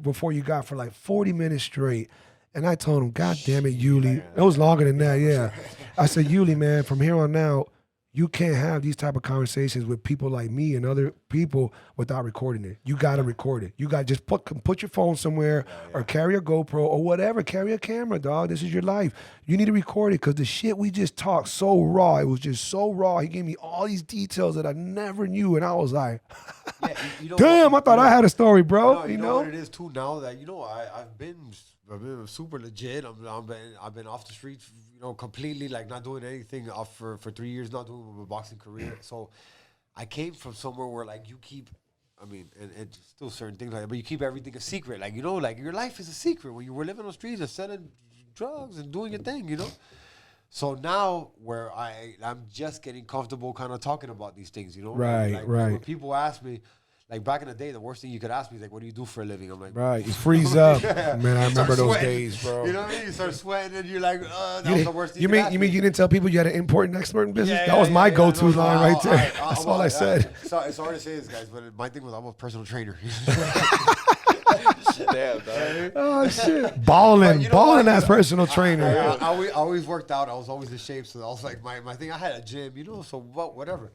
before you got for like 40 minutes straight. And I told him, God damn it, Yuli. It was longer than that, yeah. I said, Yuli, man, from here on out, you can't have these type of conversations with people like me and other people without recording it. You got to record it. You got to just put your phone somewhere or carry a GoPro or whatever. Carry a camera, dog. This is your life. You need to record it because the shit we just talked so raw. It was just so raw. He gave me all these details that I never knew, and I was like, damn, I thought I had a story, bro. No, you know what it is too now that I've been super legit. I've been off the streets, completely like not doing anything off for 3 years, not doing a boxing career. So I came from somewhere where like you keep, and it's still certain things like that, but you keep everything a secret. Like like your life is a secret when you were living on the streets and selling drugs and doing your thing, So now where I'm just getting comfortable kind of talking about these things, Right. When people ask me, like back in the day, the worst thing you could ask me is like, what do you do for a living? I'm like, right, you freeze up. Yeah. Man, I remember those sweating. days, bro. You know what I mean? You start sweating and you're like, that was the worst thing you mean you didn't tell people you had an import and export in business? Yeah, that was my go-to no, line right there. That's all I said. It's hard to say this, guys, but my thing was I'm a personal trainer. Damn, dog. Oh shit, balling as personal trainer. I always worked out. I was always in shape, so I was like my thing. I had a gym, so whatever.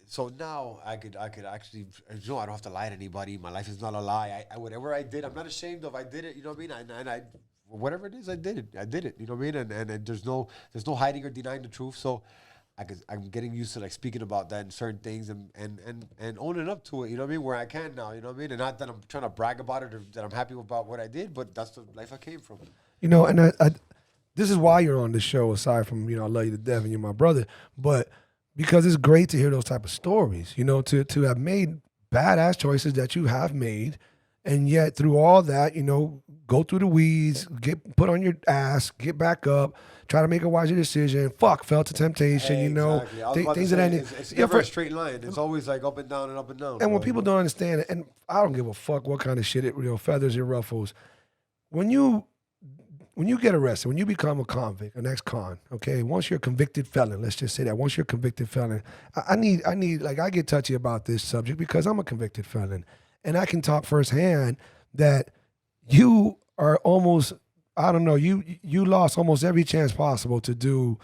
So now I could actually, I don't have to lie to anybody. My life is not a lie. I whatever I did, I'm not ashamed of. I did it, you know what I mean? And I whatever it is, I did it, you know what I mean? And there's no hiding or denying the truth. So I'm getting used to like speaking about that and certain things and owning up to it, you know what I mean? Where I can now, you know what I mean? And not that I'm trying to brag about it or that I'm happy about what I did, but that's the life I came from. And I this is why you're on this show, aside from, I love you to death and you're my brother, but because it's great to hear those type of stories, to have made badass choices that you have made, and yet through all that, go through the weeds, get put on your ass, get back up, try to make a wiser decision. Fell to temptation, Exactly. Things of that. It's never a straight line. It's always like up and down and up and down. And when people don't understand it, and I don't give a fuck what kind of shit it, feathers and ruffles. When you get arrested, when you become a convict, an ex-con, okay, once you're a convicted felon, let's just say that, once you're a convicted felon, I need, like, I get touchy about this subject because I'm a convicted felon, and I can talk firsthand that you are almost, I don't know, you lost almost every chance possible to do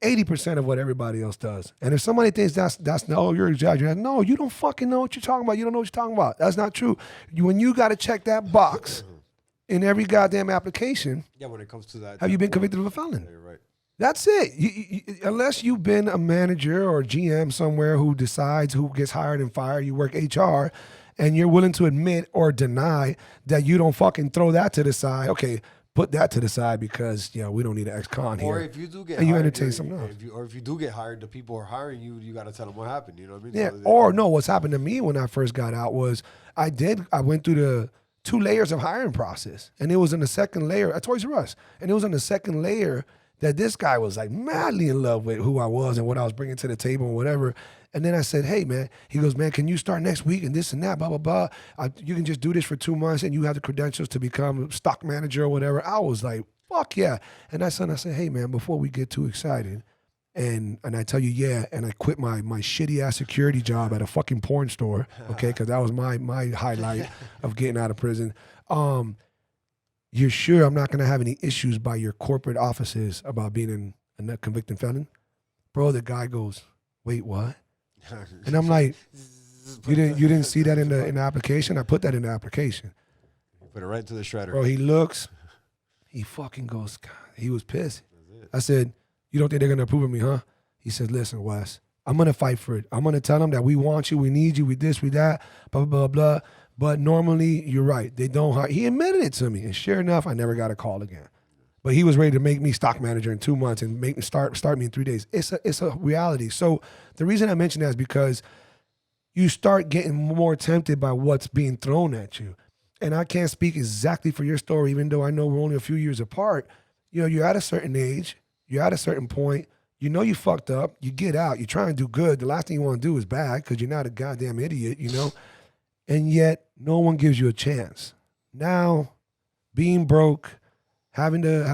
80% of what everybody else does. And if somebody thinks that's no, you're exaggerating. No, you don't fucking know what you're talking about. You don't know what you're talking about. That's not true. When you got to check that box in every goddamn application. Yeah, when it comes to that. Have you been convicted of a felon? Yeah, you're right. That's it. You, unless you've been a manager or GM somewhere who decides who gets hired and fired, you work HR, and you're willing to admit or deny that you don't fucking throw that to the side. Okay, put that to the side because we don't need an ex-con here. Or if you do get and you hired, entertain something else. If you do get hired, the people who are hiring you, you got to tell them what happened. You know what I mean? Yeah. So Or no, what's happened to me when I first got out was I went through the 2 layers of hiring process. And it was in the second layer at Toys R Us. And it was in the second layer that this guy was like madly in love with who I was and what I was bringing to the table and whatever. And then I said, hey, man, he goes, man, can you start next week and this and that, blah, blah, blah. You can just do this for 2 months and you have the credentials to become stock manager or whatever. I was like, fuck yeah. And I said, hey, man, before we get too excited, and I tell you, yeah, and I quit my shitty ass security job at a fucking porn store, okay, because that was my highlight of getting out of prison. You're sure I'm not gonna have any issues by your corporate offices about being a convicted felon? Bro, the guy goes, wait, what? And I'm like, you didn't see that in the application? I put that in the application. Put it right to the shredder. Bro, he looks, he fucking goes, God, he was pissed. I said, you don't think they're going to approve of me, huh? He said, listen, Wes, I'm going to fight for it. I'm going to tell them that we want you, we need you, we this, we that, blah, blah, blah, blah. But normally, you're right. They don't hire. He admitted it to me. And sure enough, I never got a call again. But he was ready to make me stock manager in 2 months and make me start me in 3 days. It's a reality. So the reason I mention that is because you start getting more tempted by what's being thrown at you. And I can't speak exactly for your story, even though I know we're only a few years apart. You're at a certain age. You're at a certain point. You fucked up. You get out. You try and do good. The last thing you want to do is bad because you're not a goddamn idiot, And yet, no one gives you a chance. Now, being broke, having to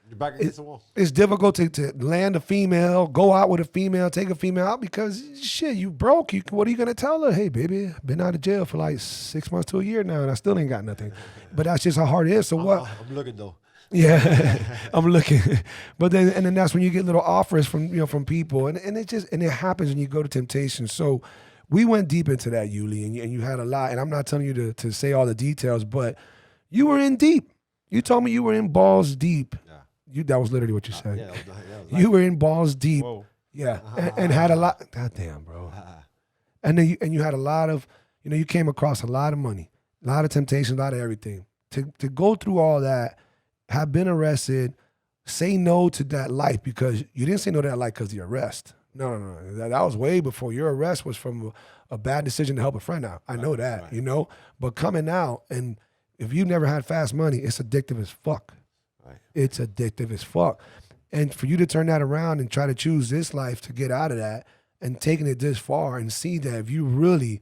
You're back against the wall. It's difficult to land a female, go out with a female, take a female out because, shit, you broke. What are you going to tell her? Hey, baby, been out of jail for like 6 months to a year now, and I still ain't got nothing. But that's just how hard it is. So what? I'm looking, though. Yeah, I'm looking. But then that's when you get little offers from from people, and it happens when you go to temptation. So we went deep into that, Yuli, and you had a lot. And I'm not telling you to say all the details, but you were in deep. You told me you were in balls deep. Yeah. That was literally what you said. Yeah, that was You were in balls deep. Whoa. Yeah, and had a lot. God damn, bro. And then you had a lot of, you came across a lot of money, a lot of temptation, a lot of everything. To go through all that, have been arrested, say no to that life because you didn't say no to that life because of the arrest. No. That was way before. Your arrest was from a bad decision to help a friend out. I know that, But coming out, and if you've never had fast money, it's addictive as fuck. Right. It's addictive as fuck. And for you to turn that around and try to choose this life to get out of that and taking it this far and see that if you really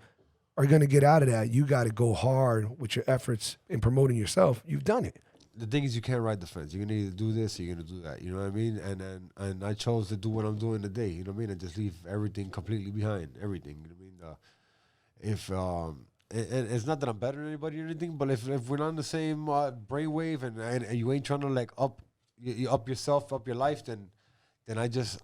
are going to get out of that, you got to go hard with your efforts in promoting yourself. You've done it. The thing is, you can't ride the fence. You're gonna either do this or you're gonna do that. You know what I mean? And I chose to do what I'm doing today. You know what I mean? And just leave everything completely behind. Everything. You know what I mean? And it's not that I'm better than anybody or anything, but if we're not on the same brainwave and you ain't trying to like up yourself, up your life, then I just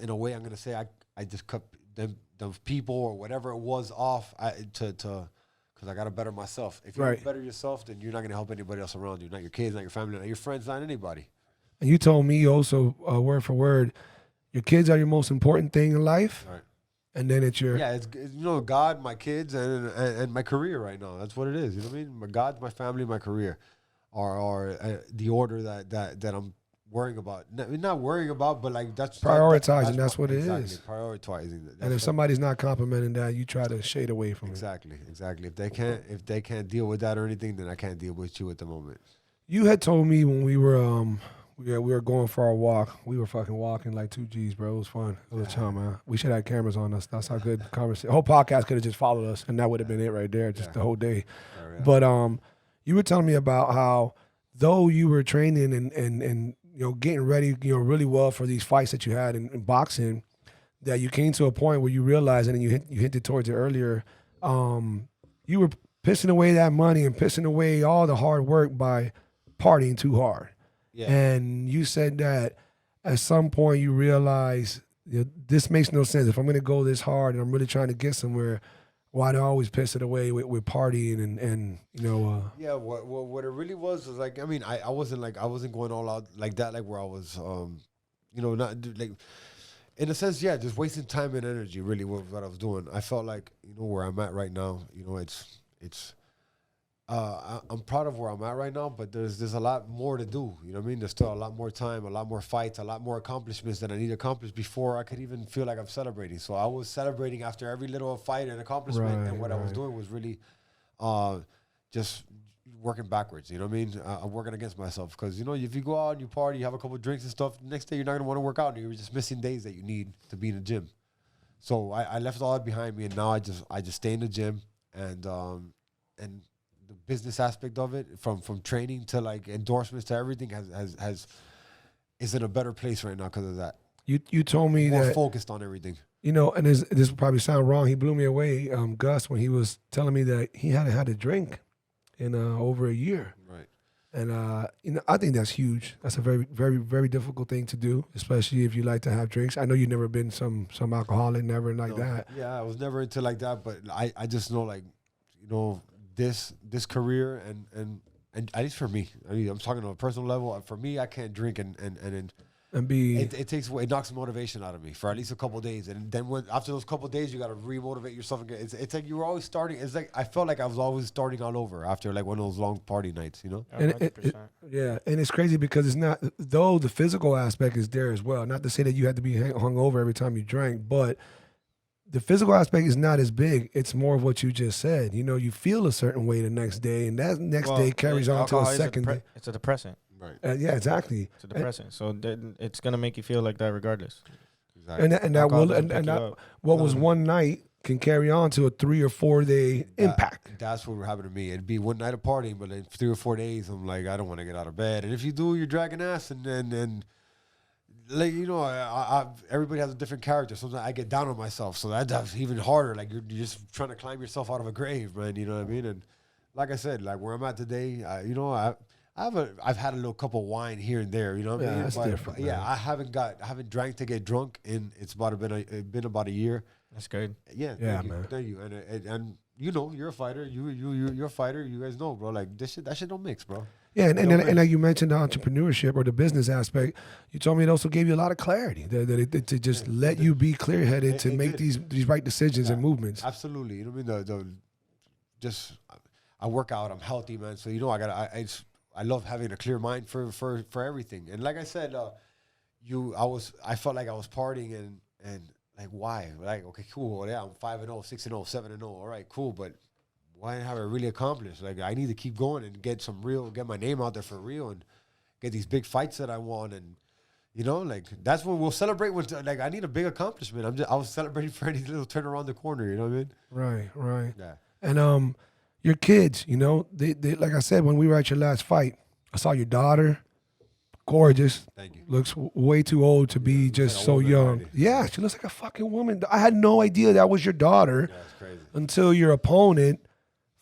in a way I'm gonna say I just cut them people or whatever it was off because I gotta better myself. If you don't better yourself, then you're not gonna help anybody else around you. Not your kids, not your family, not your friends, not anybody. And you told me also, word for word, your kids are your most important thing in life. Right. And then it's your it's God, my kids, and my career right now. That's what it is. You know what I mean? My God, my family, my career are the order that I'm worrying about. Not worrying about, but like that's prioritizing. That's what it is. Prioritizing. And if somebody's not complimenting that, you try to shade away from it. Exactly. If they can't deal with that or anything, then I can't deal with you at the moment. You had told me when we were going for our walk. We were fucking walking like 2 G's, bro. It was fun. It was a time, man. We should have cameras on us. That's how good conversation. The whole podcast could have just followed us, and that would have been it right there, just the whole day. Yeah. But you were telling me about how though you were training and getting ready, really well for these fights that you had in boxing, that you came to a point where you realized, and you hinted towards it earlier, you were pissing away that money and pissing away all the hard work by partying too hard. Yeah. And you said that at some point you realize this makes no sense. If I'm going to go this hard and I'm really trying to get somewhere, why do I always piss it away with partying and Yeah, what it really was like, I mean, I wasn't going all out like that, like where I was, not like, in a sense, just wasting time and energy. Really, what I was doing. I felt like where I'm at right now. It's. I'm proud of where I'm at right now, but there's a lot more to do. You know what I mean? There's still a lot more time, a lot more fights, a lot more accomplishments that I need to accomplish before I could even feel like I'm celebrating. So I was celebrating after every little fight and accomplishment, and what I was doing was really just working backwards. You know what I mean? I'm working against myself because if you go out and you party, you have a couple of drinks and stuff, the next day you're not gonna want to work out, and you're just missing days that you need to be in the gym. So I left all that behind me, and now I just stay in the gym and the business aspect of it, from training to like endorsements to everything, is in a better place right now because of that. You told me more that focused on everything. And this will probably sound wrong. He blew me away, Gus, when he was telling me that he hadn't had a drink in over a year. Right. And I think that's huge. That's a very, very, very difficult thing to do, especially if you like to have drinks. I know you've never been some alcoholic, never like that. Yeah, I was never into like that, but I just know this career and at least for me, I mean, I'm talking on a personal level. For me, I can't drink and be. It knocks motivation out of me for at least a couple of days, and then after those couple of days, you got to remotivate yourself again. It's like you were always starting. It's like I felt like I was always starting all over after like one of those long party nights, And and it's crazy because it's not, though the physical aspect is there as well. Not to say that you had to be hungover every time you drank, but the physical aspect is not as big. It's more of what you just said. You feel a certain way the next day, and that next day carries on to a second day. It's a depressant. Right. Yeah, exactly. It's a depressant. So then it's gonna make you feel like that regardless. Exactly. What was one night can carry on to a 3 or 4 day impact. That's what happened to me. It'd be one night of partying, but in 3 or 4 days, I'm like, I don't want to get out of bed. And if you do, you're dragging ass, and like everybody has a different character. Sometimes I get down on myself, so that's even harder. Like you're just trying to climb yourself out of a grave, man. You know what I mean? And like I said, like where I'm at today, I've had a little cup of wine here and there, you know what I mean? That's different, Yeah, man. I haven't drank to get drunk in it's been about a year. That's good. Yeah, Yeah, thank you, man. thank you. And you know, you're a fighter. You're a fighter. You guys know, bro. Like that shit don't mix, bro. Yeah, and Don't mix. like you mentioned, the entrepreneurship or the business aspect, you told me it also gave you a lot of clarity. To just let you be clear headed to it make did. these right decisions and movements. Absolutely. You know what I mean? I work out. I'm healthy, man. So you know, I love having a clear mind for everything. And like I said, I felt like I was partying and like why? Like okay, cool. Well, yeah, I'm 5-0, 6-0, 7-0. All right, cool. But why have I really accomplished? Like I need to keep going and get my name out there for real and get these big fights that I want. And you know, like that's what we'll celebrate with. Like I need a big accomplishment. I was celebrating for any little turn around the corner. You know what I mean? Right. Yeah. And your kids, you know, they like I said when we were at your last fight, I saw your daughter, gorgeous. Thank you. Looks way too old to be just like a so woman young. already. Yeah, she looks like a fucking woman. I had no idea that was your daughter Yeah, it's crazy. until your opponent,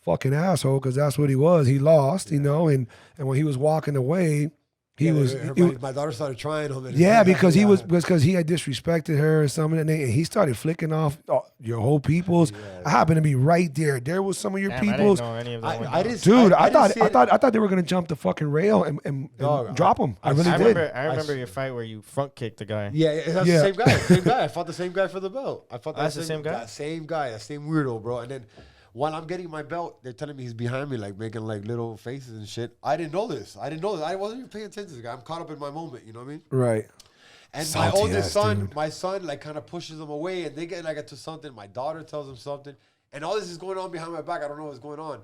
fucking asshole, because that's what he was. He lost, you know, and when he was walking away, he was. My daughter started trying him. And Yeah, because he had disrespected her or something, and he started flicking off your whole peoples. Yeah. I happened to be right there. There was some of your Damn, peoples. I didn't know any of them. went I down. didn't. Dude, I didn't see it. I thought they were gonna jump the fucking rail and Dog, drop him. I really I did. remember your fight where you front kicked the guy. Yeah, that's Yeah. the same guy. Same guy. I fought the same guy for the belt. I fought That's the same guy? That same guy. That same weirdo, bro. And then while I'm getting my belt, they're telling me he's behind me, like making like little faces and shit. I didn't know this. I wasn't even paying attention to this guy. I'm caught up in my moment. You know what I mean? Right. And Salty my oldest ass son, dude. my son, like kind of pushes him away, and they get like into something. My daughter tells him something, and all this is going on behind my back. I don't know what's going on.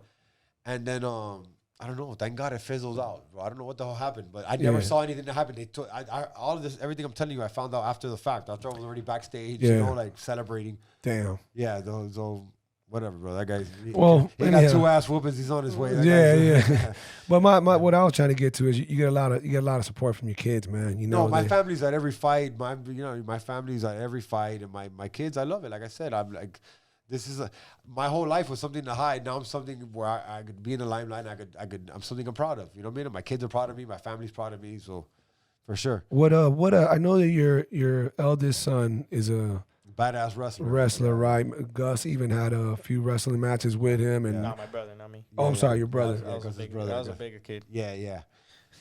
And then I don't know. Thank God it fizzles out, bro. I don't know what the hell happened, but I never Yeah. saw anything that happened. They took all of this, everything I'm telling you, I found out after the fact. After I was already backstage, Yeah. you know, like celebrating. Damn. Yeah, so whatever, bro. That guy's he Well, got anyhow. 2 ass whoopings. He's on his way. That Yeah, guy's- yeah. But my what I was trying to get to is you get a lot of support from your kids, man. You know, No, my they- family's at every fight. My family's at every fight, and my kids, I love it. Like I said, I'm like, this is my whole life was something to hide. Now I'm something where I could be in the limelight. And I'm something I'm proud of. You know what I mean? And my kids are proud of me. My family's proud of me. So, for sure, what I know that your eldest son is a badass wrestler. wrestler, right? Gus even had a few wrestling matches with him, and Not my brother, not me. oh, I'm sorry, your brother. I was, Gus' a big, brother, I was a yeah. bigger kid. Yeah.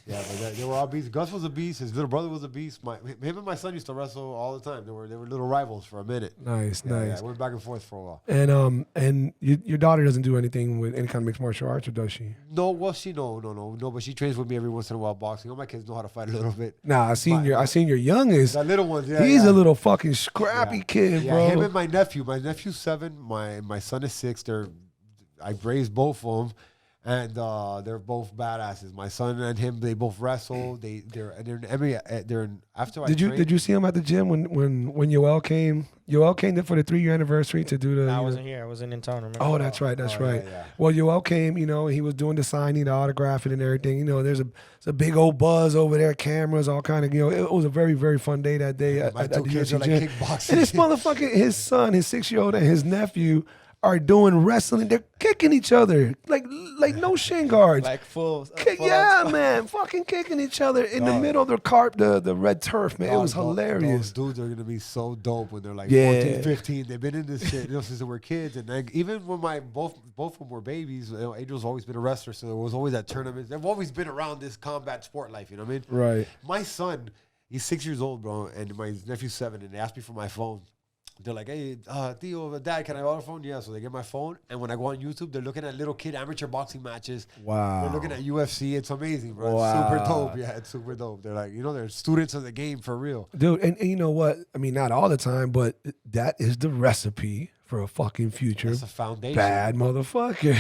But they were all beasts. Gus was a beast. His little brother was a beast. Him and my son used to wrestle all the time. They were little rivals for a minute. Nice. Yeah, went back and forth for a while. And your daughter doesn't do anything with any kind of mixed martial arts, or does she? No, well, no. But she trains with me every once in a while boxing. All my kids know how to fight a little bit. Nah, I seen your youngest. The little ones, yeah. He's yeah. a little fucking scrappy kid, Yeah, bro. him and my nephew. My nephew's 7. My son is 6. I raised both of them, and they're both badasses. My son and him, they both wrestle. They're in MMA. They're in after. Did you see him at the gym when Yoel came? Yoel came there for the 3-year anniversary to do the. Nah, I you know- wasn't here. I wasn't in town. Remember? Oh, that's right. That's Oh, yeah, right. yeah. Well, Yoel came. You know, he was doing the signing, the autographing, and everything. You know, there's a big old buzz over there, cameras, all kind of. You know, it was a very, very fun day that day at My the 2 kids UFC are like gym. kickboxing. And this motherfucker, his son, his 6-year-old, and his nephew are doing wrestling. They're kicking each other like no shin guards. Like full. Yeah, man, fucking kicking each other in the middle of the red turf, man. It was hilarious. Those dudes are gonna be so dope when they're like Yeah. 14, 15. They've been in this shit, since they were kids. And like, even when both of them were babies, Adriel's always been a wrestler, so there was always that tournament. They've always been around this combat sport life. You know what I mean? Right. My son, he's 6 years old, bro, and my nephew's 7, and they asked me for my phone. They're like, hey, Theo, Dad, can I borrow a phone? Yeah, so they get my phone, and when I go on YouTube, they're looking at little kid amateur boxing matches. Wow. They're looking at UFC. It's amazing, bro. Wow. It's super dope. Yeah, it's super dope. They're like, they're students of the game for real. Dude, and you know what? I mean, not all the time, but that is the recipe for a fucking future It's a foundation. bad motherfucker.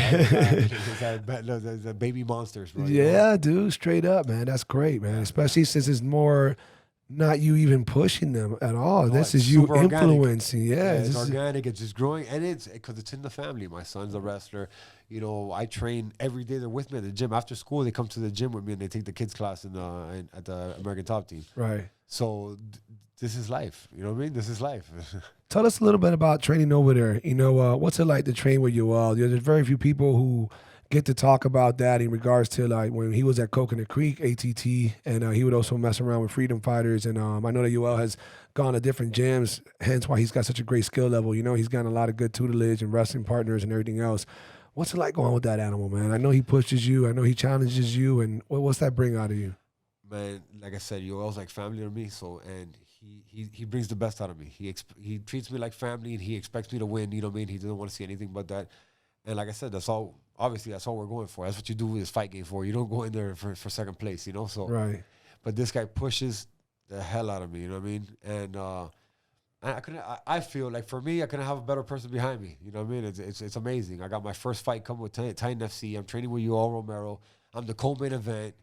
It's a baby monsters, bro. Yeah, dude, straight up, man. That's great, man. Especially since it's more not you even pushing them at all. No, this it's is you super organic. influencing. Yeah, It's this is- organic. It's just growing, and it's because it's in the family. My son's a wrestler. I train every day. They're with me at the gym. After school, they come to the gym with me, and they take the kids class at the American Top Team. right. So this is life. You know what I mean? This is life. Tell us a little bit about training over there. What's it like to train with Yoel? There's very few people who get to talk about that in regards to like when he was at Coconut Creek ATT, and he would also mess around with freedom fighters. And I know that Yoel has gone to different gyms, hence why he's got such a great skill level. You know, he's gotten a lot of good tutelage and wrestling partners and everything else. What's it like going with that animal, man? I know he pushes you. I know he challenges you. And what's that bring out of you? Man, like I said, Yoel's like family to me. So, and he brings the best out of me. He treats me like family, and he expects me to win. You know what I mean? He doesn't want to see anything but that. And like I said, that's all. Obviously, that's all we're going for. That's what you do with this fight game for. You don't go in there for second place, you know. So, right. But this guy pushes the hell out of me. You know what I mean? And I feel like for me, I couldn't have a better person behind me. You know what I mean? It's amazing. I got my first fight coming with Titan FC. I'm training with Yoel Romero. I'm the co-main event.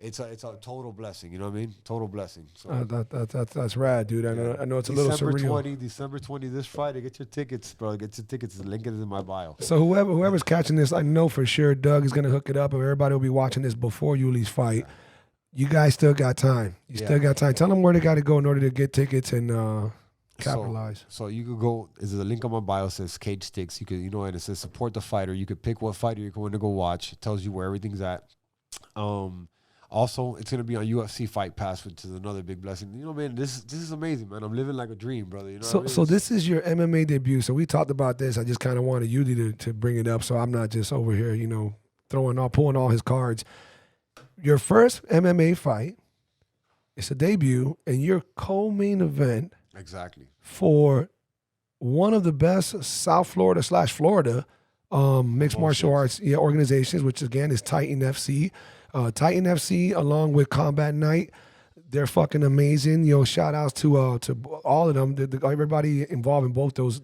It's a total blessing. You know what I mean? Total blessing. So that's rad, dude. I know it's a little surreal. December 20, this Friday. Get your tickets, bro. Get your tickets. The link is in my bio. So whoever's catching this, I know for sure Doug is gonna hook it up, and everybody will be watching this before Yuli's fight. You guys still got time. Still got time. Tell them where they got to go in order to get tickets and capitalize. So you could go. There's a link on my bio that says Cage Sticks. You could, and it says support the fighter. You could pick what fighter you're going to go watch. It tells you where everything's at. Also, it's gonna be on UFC Fight Pass, which is another big blessing. You know, man, this is amazing, man. I'm living like a dream, brother. You know. So this is your MMA debut. So we talked about this. I just kind of wanted you to bring it up, so I'm not just over here, pulling all his cards. Your first MMA fight. It's a debut, and your co-main event. Exactly. For one of the best South Florida / Florida mixed martial arts organizations, which again is Titan FC. Titan FC, along with Combat Night, they're fucking amazing. Shout outs to all of them, everybody involved in both those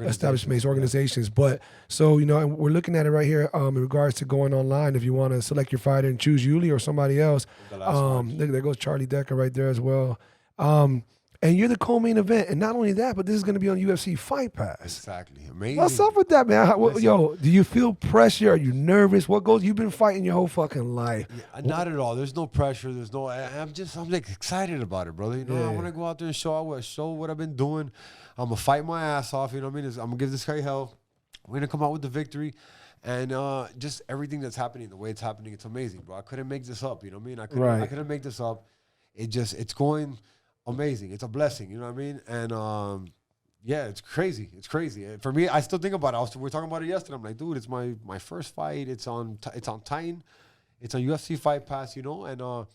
establishments, organizations. But so and we're looking at it right here in regards to going online. If you want to select your fighter and choose Yuli or somebody else, there goes Charlie Decker right there as well. And you're the co-main event, and not only that, but this is going to be on UFC Fight Pass. Exactly, amazing. What's up with that, man? Do you feel pressure? Are you nervous? You've been fighting your whole fucking life. Yeah, not at all. There's no pressure. I'm like excited about it, brother. I want to go out there and show what I've been doing. I'm gonna fight my ass off. You know what I mean? I'm gonna give this guy hell. We're gonna come out with the victory. And just everything that's happening, the way it's happening, it's amazing, bro. I couldn't make this up. You know what I mean? I couldn't make this up. It's going amazing. It's a blessing. You know what I mean? And it's crazy. It's crazy. And for me, I still think about it. We were talking about it yesterday. I'm like, dude, it's my first fight. It's on Titan. It's on UFC Fight Pass. And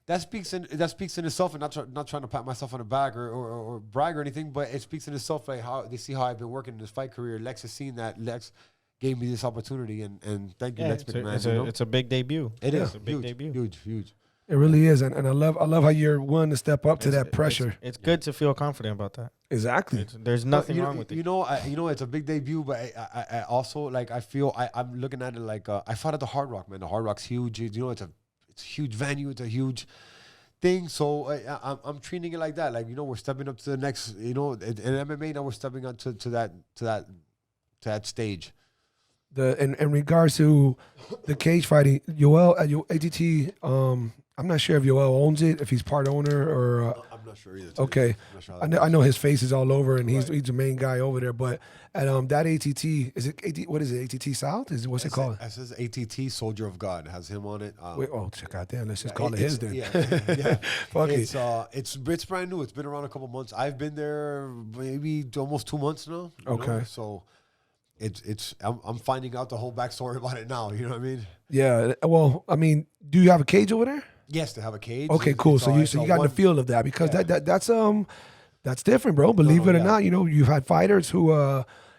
that speaks in itself. And not trying to pat myself on the back or brag or anything, but it speaks in itself. Like how they see how I've been working in this fight career. Lex has seen that. Lex gave me this opportunity, and thank you, Lex McMahon. It's a big debut. It is a big debut. Huge. It really is, and I love how you're willing to step up to that pressure. It's good to feel confident about that. Exactly. There's nothing wrong with it. It's a big debut, but I also like I feel I'm looking at it like I fought at the Hard Rock, man. The Hard Rock's huge. It's a huge venue. It's a huge thing. So I'm treating it like that. Like we're stepping up to the next. In MMA now we're stepping up to that stage. In regards to the cage fighting, Yoel at your ATT, I'm not sure if Yoel owns it, if he's part owner or. I'm not sure either. Okay, I know his face is all over, and he's the main guy over there. But at that ATT, is it what is it? ATT South? What's it called? It says ATT Soldier of God. It has him on it. Check out there. Let's just call it his then. Yeah. Fuck it. It's brand new. It's been around a couple months. I've been there maybe almost 2 months now. Okay. So. I'm finding out the whole backstory about it now. You know what I mean? Yeah. Well, I mean, do you have a cage over there? Yes, they have a cage. Okay, cool. So you got the feel of that because that's different, bro. Believe it or not, you've had fighters who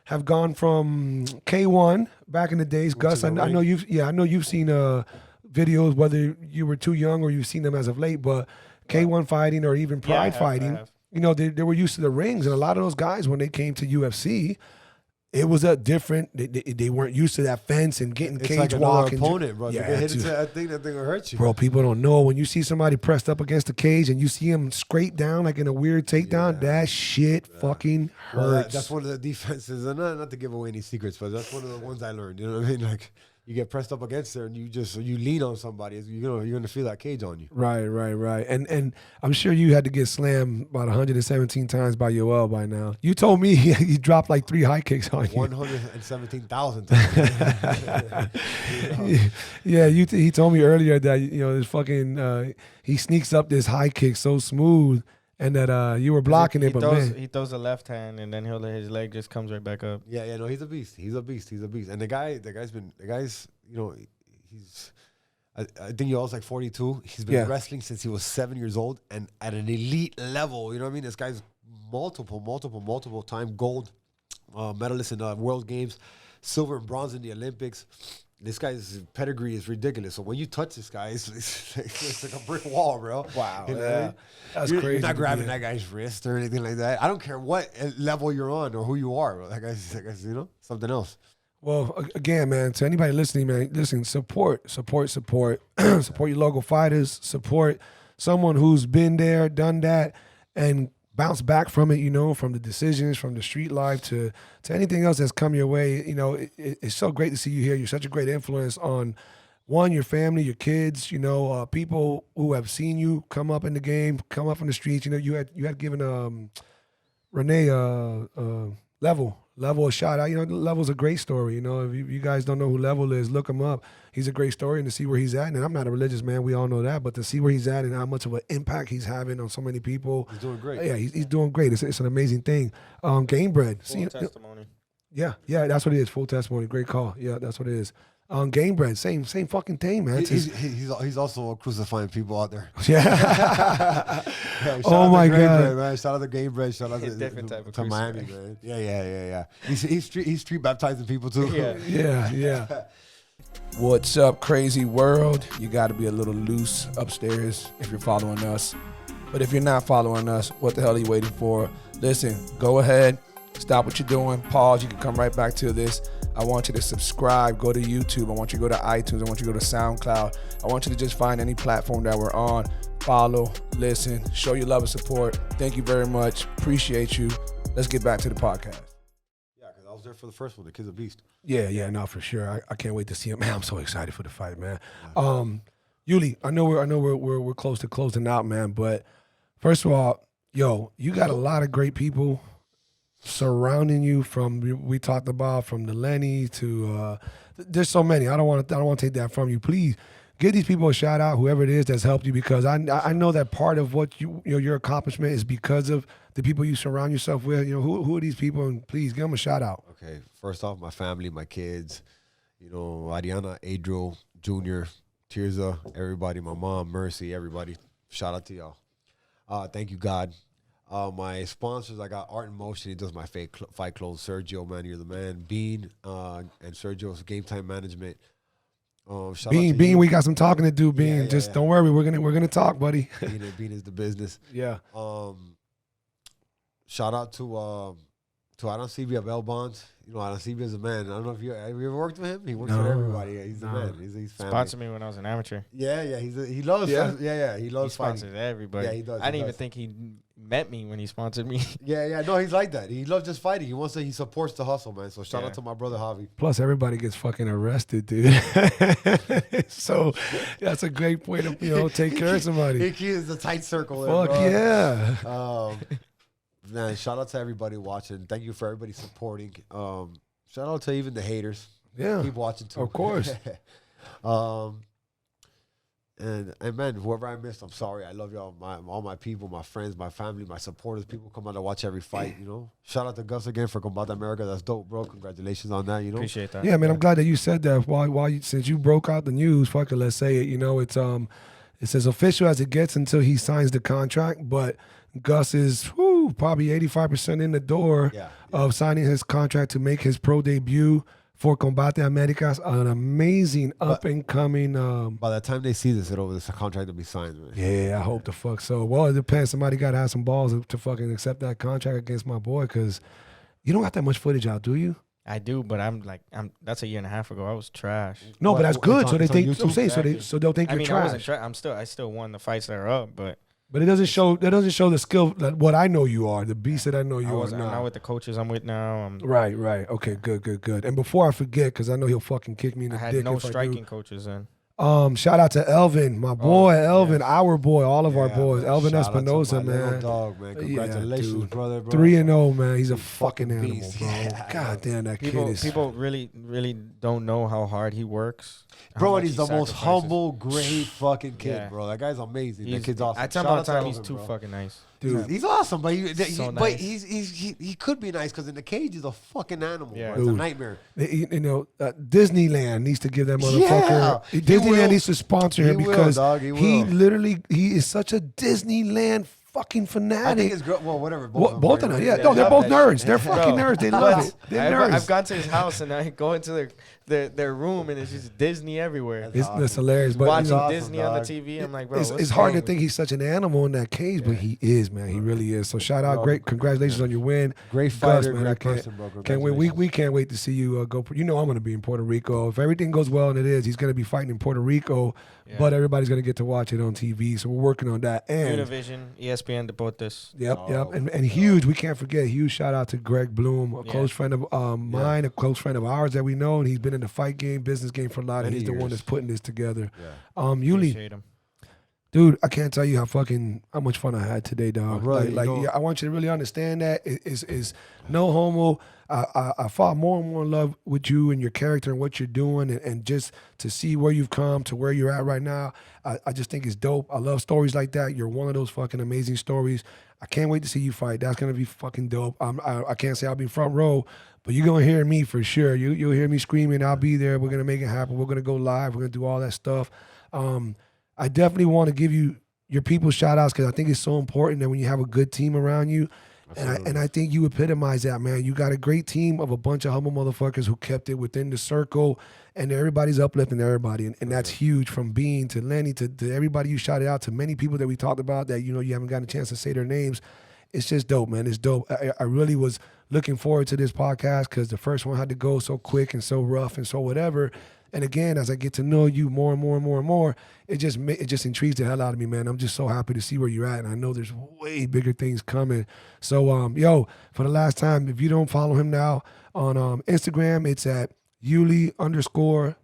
have gone from K1 back in the days. Gus, I know you've seen videos, whether you were too young or you've seen them as of late, but K1 fighting or even Pride fighting, they were used to the rings, and a lot of those guys when they came to UFC. It was a different. They weren't used to that fence and getting cage like walking. Opponent, bro. Yeah, you get hit into that thing will hurt you. Bro, people don't know when you see somebody pressed up against the cage and you see him scrape down like in a weird takedown. That shit fucking hurts. That's one of the defenses, and not to give away any secrets, but that's one of the ones I learned. You know what I mean? Like you get pressed up against her and you lean on somebody, you're gonna feel that cage on you. Right. And I'm sure you had to get slammed about 117 times by Yoel by now. You told me he dropped like 3 high kicks on you. 117,000 times. Yeah, he told me earlier that this fucking he sneaks up this high kick so smooth, and that you were blocking it, but man, he throws the left hand and then his leg just comes right back up. Yeah, no, he's a beast. He's a beast. And the guy's I think Yoel's like 42. He's been wrestling since he was 7 years old and at an elite level. You know what I mean? This guy's multiple time gold medalist in World Games, silver and bronze in the Olympics. This guy's pedigree is ridiculous. So when you touch this guy, it's like a brick wall, bro. Wow. You know Yeah. what I mean? That's You're crazy. not grabbing that guy's wrist or anything like that. I don't care what level you're on or who you are, bro. That guy's something else. Well, again, man, to anybody listening, man, listen, support support your local fighters, support someone who's been there, done that, and bounce back from it, from the decisions, from the street life to anything else that's come your way. It's so great to see you here. You're such a great influence on, one, your family, your kids, people who have seen you come up in the game, come up in the streets. You had given Renee Level a shout out. Level's a great story. If you guys don't know who Level is, look him up. He's a great story, and to see where he's at. And I'm not a religious man, we all know that, but to see where he's at and how much of an impact he's having on so many people. He's doing great. Yeah, he's doing great. It's an amazing thing. Game Bread. Full testimony. Yeah, that's what it is. Full testimony. Great call. Yeah, that's what it is. Game Bread. Same fucking thing, man. He's also crucifying people out there. Yeah. Shout Oh out my to Game God. Bread, man. Shout out to Game Bread. Shout out Different type of to Miami, man. Yeah. He's street baptizing people too. Yeah. What's up, crazy world? You got to be a little loose upstairs if you're following us. But if you're not following us, what the hell are you waiting for? Listen, go ahead, stop what you're doing, pause. You can come right back to this. I want you to subscribe, go to YouTube. I want you to go to iTunes. I want you to go to SoundCloud. I want you to just find any platform that we're on. Follow, listen, show your love and support. Thank you very much. Appreciate you. Let's get back to the podcast. Yeah, because I was there for the first one. The kid's a beast. Yeah, no, for sure. I can't wait to see him. Man, I'm so excited for the fight, man. Yuli, I know we're close to closing out, man. But first of all, you got a lot of great people surrounding you. We talked about from the Lenny to there's so many. I don't want to take that from you. Please give these people a shout out, whoever it is that's helped you, because I know that part of what your accomplishment is because of the people you surround yourself with. Who are these people, and please give them a shout out. Okay, first off, my family, my kids, Ariana, Adriel, Junior, Tirza, everybody, my mom, Mercy, everybody. Shout out to y'all. Thank you, God. My sponsors, I got Art in Motion. He does my fight clothes. Sergio, man, you're the man. Bean and Sergio's Game Time Management. Bean, we got some talking to do. Bean, Yeah. don't worry, we're gonna talk, buddy. Bean is the business. Yeah. Shout out to Arancibia of Elbons. Arancibia is a man. I don't know if you ever worked with him. He works with everybody. Yeah, he's the man. He's family. Sponsored me when I was an amateur. Yeah. He loves. Yeah? He loves He sponsors fighting. everybody. Yeah, he does. I didn't even think he met me when he sponsored me. Yeah. No, he's like that. He loves just fighting. He supports the hustle, man. So shout out to my brother Javi. Plus, everybody gets fucking arrested, dude. So that's a great way to take care of somebody. He is a tight circle. There, Fuck bro. yeah. Man, shout out to everybody watching. Thank you for everybody supporting. Shout out to even the haters. Yeah. Keep watching too. Of course. And man, whoever I missed, I'm sorry. I love y'all. All my people, my friends, my family, my supporters. People come out to watch every fight. Shout out to Gus again for Combate America. That's dope, bro. Congratulations on that. Appreciate that. Yeah, man. I'm glad that you said that. Since you broke out the news, fuck it, let's say it. It's as official as it gets until he signs the contract. But Gus is probably 85% in the door of signing his contract to make his pro debut for Combate Americas, an amazing up-and-coming... by the time they see this contract will be signed, man. Yeah, I hope the fuck so. Well, it depends. Somebody got to have some balls to fucking accept that contract against my boy, because you don't got that much footage out, do you? I do, but that's a year and a half ago. I was trash. But that's good. So they think... YouTube? So they'll think you're I trash. wasn't trash. I still won the fights that are up, but But it doesn't show. That doesn't show the skill. That what I know you are, the beast that I know you are. I'm not with the coaches I'm with now. Right. Okay, good. And before I forget, because I know he'll fucking kick me in the I dick. had no if I do. striking coaches then. Shout out to Elvin, my boy, Elvin, our boy, all of our boys. Man. Elvin Shout out to Espinosa, my little man. dog, man. Congratulations, dude. brother, bro. 3-0, man. He's a fucking fucking animal, beast. bro. Yeah, God damn, that People, kid is. people really don't know how hard he works. how Bro, much and he's he the most sacrifices. humble, great fucking kid, Yeah. bro. That guy's amazing. That He's- kid's awesome. At time Shout on out to time, he's Elvin, too bro. fucking nice. Dude, He's awesome, but So but nice. he could be nice because in the cage he's a fucking animal. Yeah. Bro. It's a Dude. nightmare. Disneyland needs to give that motherfucker. Yeah, he Disneyland will. needs to sponsor him He will, because dog, he he will. literally he is such a Disneyland fucking I fanatic. think it's well, whatever. Both of them, yeah. They No, they're love both that nerds. shit. They're fucking Bro, nerds. They love it. They're nerds. I've gone to his house and I go into their room and it's just Disney everywhere. It's hilarious, but Watching you know, awesome, Disney on the dog. TV, I'm like, bro, it's what's hard to wrong think he's such an animal in that cage, but he is, man. He really is. So shout out, Bro, great, congratulations on your win. Great Gus, fighter, man, I great can't- person, bro. Can't wait. We can't wait to see you go. You know I'm going to be in Puerto Rico. If everything goes well, and it is, he's going to be fighting in Puerto Rico. Yeah. But everybody's going to get to watch it on TV. So we're working on that. And Univision, ESPN Deportes. yep. And huge. We can't forget. Huge shout out to Greg Bloom, a close friend of mine, a close friend of ours that we know, and he's been in the fight game, business game for a lot. And Many he's the one years. that's putting this together. Yeah. Yuli, Appreciate him. dude, I can't tell you how much fun I had today, dog. brother, you know- I want you to really understand that is no homo. I fall more and more in love with you and your character and what you're doing, and just to see where you've come to where you're at right now. I just think it's dope. I love stories like that. You're one of those fucking amazing stories. I can't wait to see you fight. That's gonna be fucking dope. I can't say I'll be front row, but you're gonna hear me for sure. You'll hear me screaming. I'll be there. We're gonna make it happen. We're gonna go live. We're gonna do all that stuff. I definitely want to give you your people shout outs because I think it's so important that when you have a good team around you. And I think you epitomize that, man. You got a great team of a bunch of humble motherfuckers who kept it within the circle, and everybody's uplifting everybody. And that's huge, from Bean to Lenny to everybody you shouted out, to many people that we talked about that, you know, you haven't gotten a chance to say their names. It's just dope, man. It's dope. I really was looking forward to this podcast because the first one had to go so quick and so rough and so whatever. And again, as I get to know you more and more and more and more, it just intrigues the hell out of me, man. I'm just so happy to see where you're at, and I know there's way bigger things coming. So, yo, for the last time, if you don't follow him now on Instagram, it's at Yuli_monster.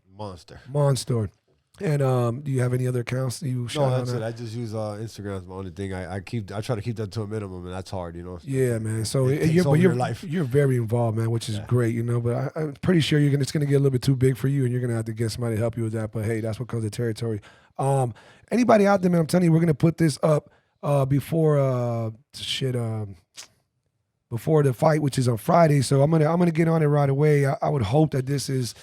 And do you have any other accounts that you shout No, out that's on? it. I just use Instagram as my only thing. I try to keep that to a minimum, and that's hard, you know. Yeah, man. So It takes over your life. you're very involved, man, which is great, you know. But I'm pretty sure it's going to get a little bit too big for you, and you're going to have to get somebody to help you with that. But hey, that's what comes with territory. Anybody out there, man? I'm telling you, we're going to put this up before before the fight, which is on Friday. So I'm gonna get on it right away. I would hope that this is,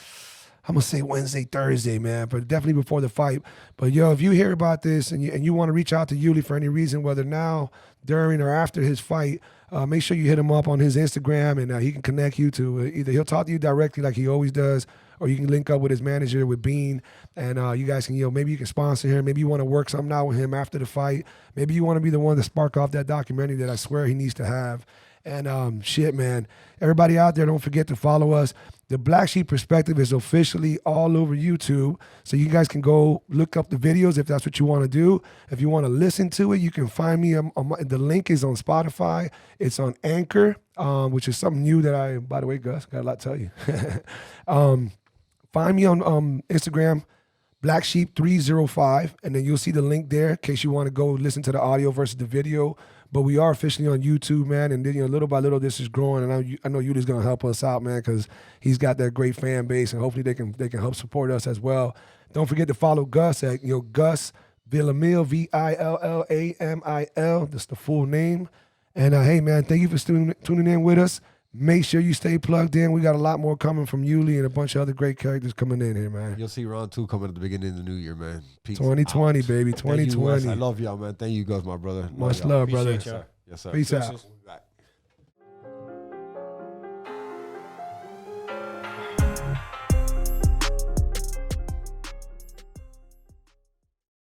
I'm gonna say Wednesday, Thursday, man, but definitely before the fight. But yo, if you hear about this and you want to reach out to Yuli for any reason, whether now, during, or after his fight, make sure you hit him up on his Instagram, and he can connect you to either he'll talk to you directly like he always does, or you can link up with his manager, with Bean, and you guys can, maybe you can sponsor him. Maybe you want to work something out with him after the fight. Maybe you want to be the one to spark off that documentary that I swear he needs to have. And shit, man, everybody out there, don't forget to follow us. The Black Sheep Perspective is officially all over YouTube, so you guys can go look up the videos if that's what you want to do. If you want to listen to it, you can find me. The link is on Spotify. It's on Anchor, which is something new that by the way, Gus, got a lot to tell you. Find me on Instagram, Black Sheep 305, and then you'll see the link there in case you want to go listen to the audio versus the video. But we are officially on YouTube, man, and then little by little this is growing, and I know Yuli's gonna help us out, man, because he's got that great fan base, and hopefully they can help support us as well. Don't forget to follow Gus at Gus Villamil, Villamil. That's the full name. And hey, man, thank you for tuning in with us. Make sure you stay plugged in. We got a lot more coming from Yuli and a bunch of other great characters coming in here, man. You'll see round 2 coming at the beginning of the new year, man. Peace 2020, out. baby. Thank you, Wes. 2020. I love y'all, man. Thank you guys, my brother. Much love, brother. Appreciate y'all. Yes, sir. Peace out. Deuces. We'll be back.